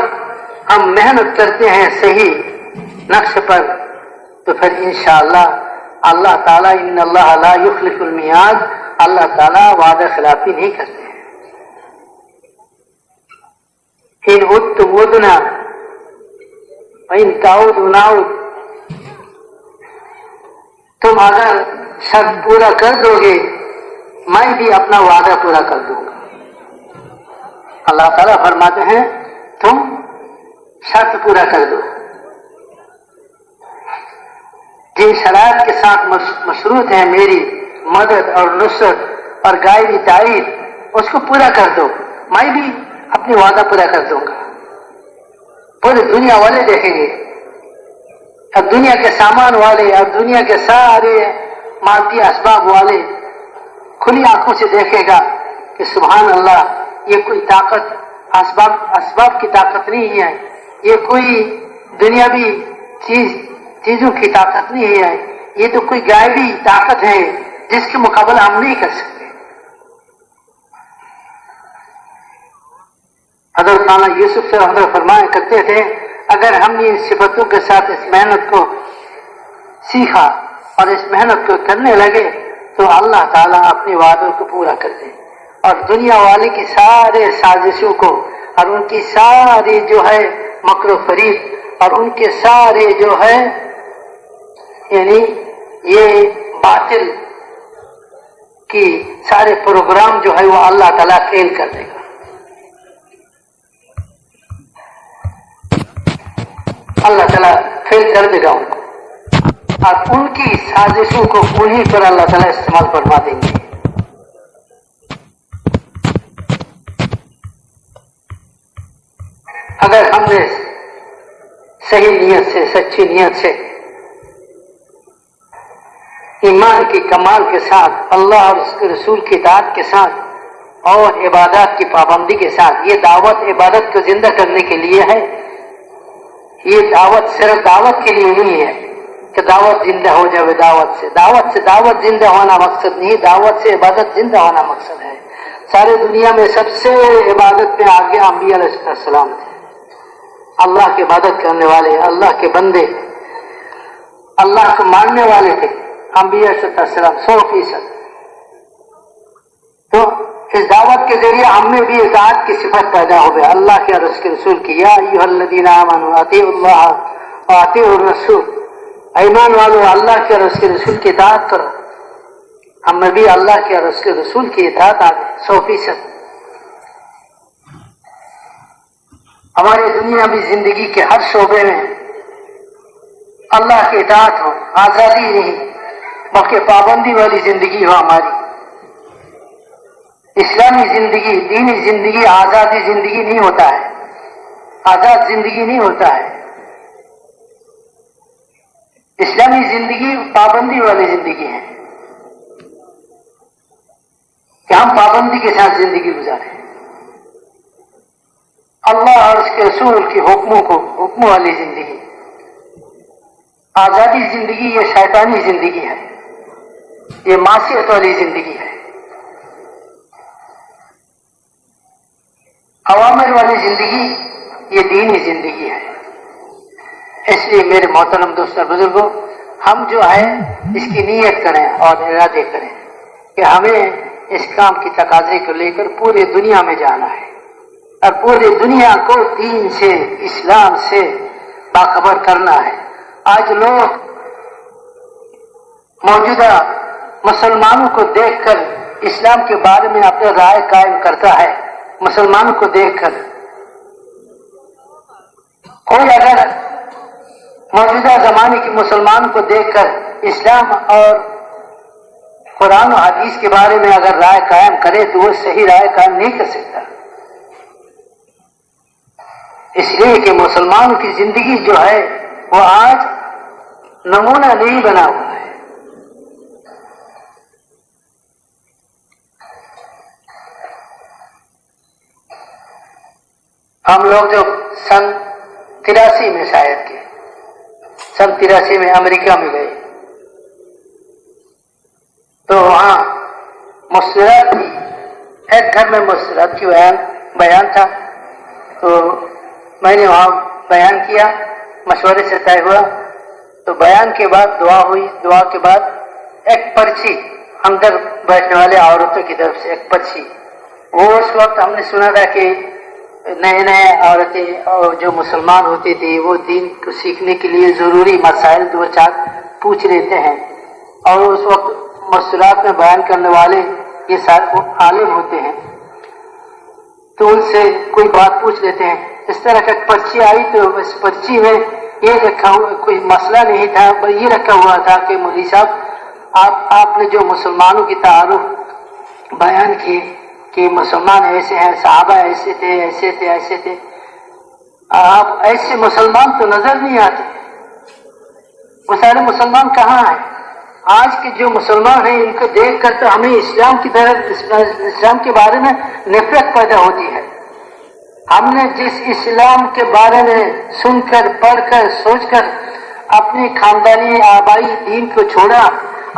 हम मेहनत करते हैं सही नक्श पर, तो फिर इंशाअल्लाह अल्लाह ताला इन्नल्लाह ला युखलिफुल मियाद, अल्लाह ताला वादा खिलाफी नहीं करते हैं। इन उद्तुम उदना इन ताउद उनाउद, तुम अगर शर्त पूरा कर दोगे मैं भी अपना वादा पूरा कर दूंगा। अल्लाह ताला फरमाते हैं तुम शर्त पूरा कर दो। जिन शराइत के साथ मशरूत है मेरी मदद और नुसरत اور غائبی تعریف اس کو پورا کر دو، میں بھی اپنی وعدہ پورا کر دوں گا۔ پوری دنیا والے دیکھیں گے، اب دنیا کے سامان والے اور دنیا کے سارے مادی اسباب والے کھلی آنکھوں سے دیکھے گا کہ سبحان اللہ، یہ کوئی طاقت اسباب کی طاقت نہیں ہے، یہ کوئی دنیاوی چیزوں کی طاقت نہیں ہے، یہ تو کوئی غائبی طاقت ہے جس کے مقابلہ ہم نہیں کر سکتے۔ حضرت مولانا یوسف سے حضرت فرمایا کرتے تھے، اگر ہم نے ان صفتوں کے ساتھ اس محنت کو سیکھا اور اس محنت کو کرنے لگے تو اللہ تعالیٰ اپنے وعدوں کو پورا کر دے، اور دنیا والے کی سارے سازشوں کو اور ان کی ساری جو ہے مکر و فریب اور ان کے سارے جو ہے یعنی یہ باطل کی سارے پروگرام جو ہے وہ اللہ تعالیٰ فیل کر دے گا۔ اللہ تعالیٰ فیل کر دے گا ان کو، اور ان کی سازشوں کو انہیں پر اللہ تعالیٰ استعمال فرما دیں گے۔ اگر ہم نے صحیح نیت سے، سچی نیت سے، ایمان کی کمال کے ساتھ، اللہ اور اس کے رسول کی اطاعت کے ساتھ اور عبادات کی پابندی کے ساتھ، یہ دعوت عبادت کو زندہ کرنے کے لیے ہے، یہ دعوت صرف دعوت کے لیے نہیں ہے کہ دعوت زندہ ہو جائے دعوت سے دعوت زندہ ہونا مقصد نہیں، دعوت سے عبادت زندہ ہونا مقصد ہے۔ سارے دنیا میں سب سے عبادت میں آگے انبیاء علیہ السلام تھے، اللہ کی عبادت کرنے والے، اللہ کے بندے، اللہ کو ماننے والے تھے انبیاء علیہ السلام 100%۔ تو اس دعوت کے ذریعے ہم میں بھی اطاعت کی صفت پیدا ہو گیا اللہ کے اور اس کے رسول کی، یا ایھا الذین آمنوا اطیعوا اللہ واطیعوا الرسول، ایمان والو اللہ کے اور اس کے رسول کی اطاعت کرو۔ ہم میں بھی اللہ کے اور اس کے رسول کی اطاعت آ گئی 100%۔ ہماری دنیاوی زندگی کے ہر شعبے میں اللہ کی اطاعت ہو، آزادی نہیں بلکہ پابندی والی زندگی ہو ہماری۔ اسلامی زندگی، دینی زندگی آزادی زندگی نہیں ہوتا ہے، آزاد زندگی نہیں ہوتا ہے۔ اسلامی زندگی پابندی والی زندگی ہے کہ ہم پابندی کے ساتھ زندگی گزاریں، اللہ اور اس کے رسول کی حکموں والی زندگی۔ آزادی زندگی یہ شیطانی زندگی ہے، یہ معصیت والی زندگی ہے۔ اوامر والی زندگی یہ دینی زندگی ہے۔ اس لیے میرے محترم دوست اور بزرگوں، ہم جو ہے اس کی نیت کریں اور ارادے کریں کہ ہمیں اس کام کی تقاضے کو لے کر پوری دنیا میں جانا ہے اور پوری دنیا کو دین سے، اسلام سے باخبر کرنا ہے۔ آج لوگ موجودہ مسلمانوں کو دیکھ کر اسلام کے بارے میں اپنے رائے قائم کرتا ہے، مسلمانوں کو دیکھ کر کوئی اگر موجودہ زمانے کے مسلمان کو دیکھ کر اسلام اور قرآن و حدیث کے بارے میں اگر رائے قائم کرے تو وہ صحیح رائے قائم نہیں کر سکتا، اس لیے کہ مسلمانوں کی زندگی جو ہے وہ آج نمونہ نہیں بنا ہوا ہے۔ ہم لوگ جو سن 83 میں شاید کے سن 83 میں امریکہ میں گئے تو وہاں مسرت کی ایک گھر میں مسرت کی بیان تھا، تو میں نے وہاں بیان کیا، مشورے سے طے ہوا، تو بیان کے بعد دعا ہوئی، دعا کے بعد ایک پرچی اندر بیٹھنے والے عورتوں کی طرف سے ایک پرچی، وہ اس وقت ہم نے سنا تھا کہ نئے عورتیں اور جو مسلمان ہوتی تھی وہ دین کو سیکھنے کے لیے ضروری مسائل 2-4 پوچھ لیتے ہیں، اور اس وقت مسئلات میں بیان کرنے والے یہ سارے عالم ہوتے ہیں، تو ان سے کوئی بات پوچھ لیتے ہیں۔ اس طرح کا پرچی آئی تو اس پرچی میں یہ رکھا ہوا کوئی مسئلہ نہیں تھا، یہ رکھا ہوا تھا کہ مولوی صاحب آپ نے جو مسلمانوں کی تعارف बयान किए कि मुसलमान ऐसे हैं, सहाबा ऐसे थे, ऐसे थे, ऐसे थे। अब ऐसे मुसलमान तो नजर नहीं आते। वो सारे मुसलमान कहाँ हैं? आज के जो मुसलमान हैं इनको देख कर तो हमें इस्लाम की तरफ, इस्लाम के बारे में नफरत पैदा होती है। हमने जिस इस्लाम के बारे में सुनकर, पढ़कर, सोचकर अपनी खानदानी आबाई दीन को छोड़ा,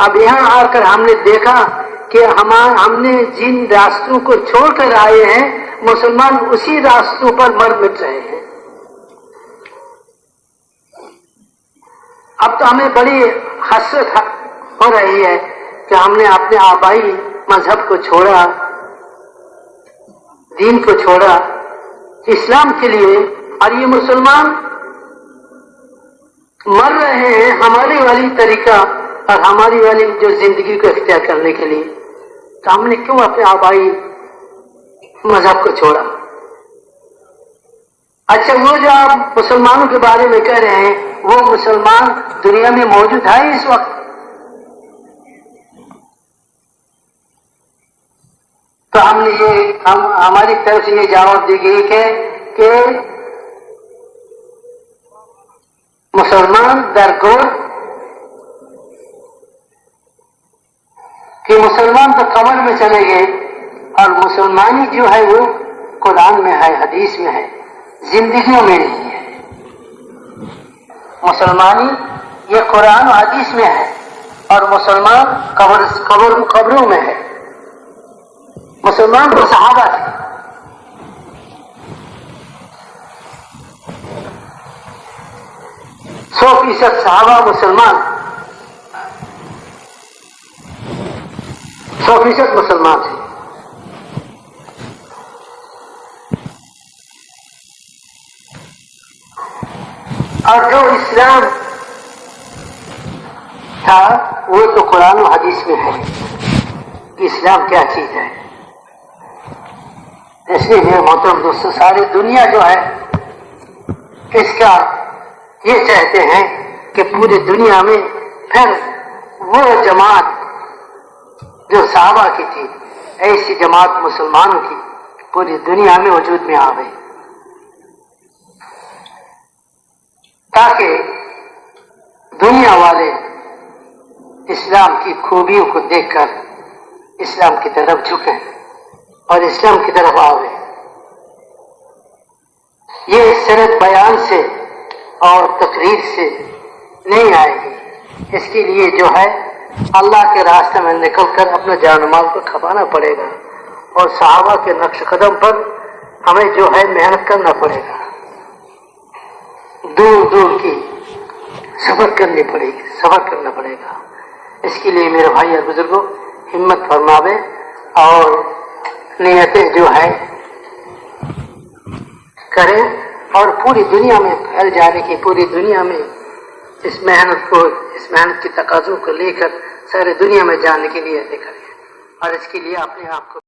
अब यहाँ आकर हमने देखा कि हमने जिन रास्तों को छोड़कर आए हैं, मुसलमान उसी रास्तों पर मर मिट रहे हैं। अब तो हमें बड़ी हसरत हो रही है कि हमने अपने आबाई मजहब को छोड़ा, दीन को छोड़ा इस्लाम के लिए, और ये मुसलमान मर रहे हैं हमारी वाली तरीका और हमारी वाली जो जिंदगी को इख्तियार करने के लिए। तो हमने क्यों अपने आबाई मजहब को छोड़ा? अच्छा, वो जो आप मुसलमानों के बारे में कह रहे हैं, वो मुसलमान दुनिया में मौजूद है इस वक्त? तो हमने हमारी तरफ से ये जवाब दी गई कि मुसलमान दरगोर कि मुसलमान तो कब्र में चले गए, और मुसलमानी जो है वो कुरान में है, हदीस में है, जिंदगियों में नहीं है। मुसलमानी ये कुरान और हदीस में है, और मुसलमान कब्रों में है। मुसलमान तो सहाबा थे। 100% सहाबा मुसलमान, 100% मुसलमान थे। और जो इस्लाम था वो तो कुरान और हदीस में है कि इस्लाम क्या चीज है। इसलिए मेरे मोहतरम दोस्तों, सारी दुनिया जो है इसका ये चाहते हैं कि पूरी दुनिया में फिर वो जमात जो सहाबा की थी, ऐसी जमात मुसलमानों की पूरी दुनिया में वजूद में आ गई, ताकि दुनिया वाले इस्लाम की खूबियों को देखकर इस्लाम की तरफ झुके और इस्लाम की तरफ आवे। ये सिर्फ बयान से और तकरीर से नहीं आएगी। इसके लिए जो है अल्लाह के रास्ते में निकलकर अपने जान माल को खपाना पड़ेगा, और सहाबा के नक्श कदम पर हमें जो है मेहनत करना पड़ेगा, दूर दूर की सफर करनी पड़ेगी, सफर करना पड़ेगा। इसके लिए मेरे भाई और बुजुर्गों, हिम्मत फरमावे और नियतें जो है करें, और पूरी दुनिया में फैल जाने की, पूरी दुनिया में इस मेहनत की तकाज़ों को लेकर सारी दुनिया में जाने के लिए करें, और इसके लिए अपने आप को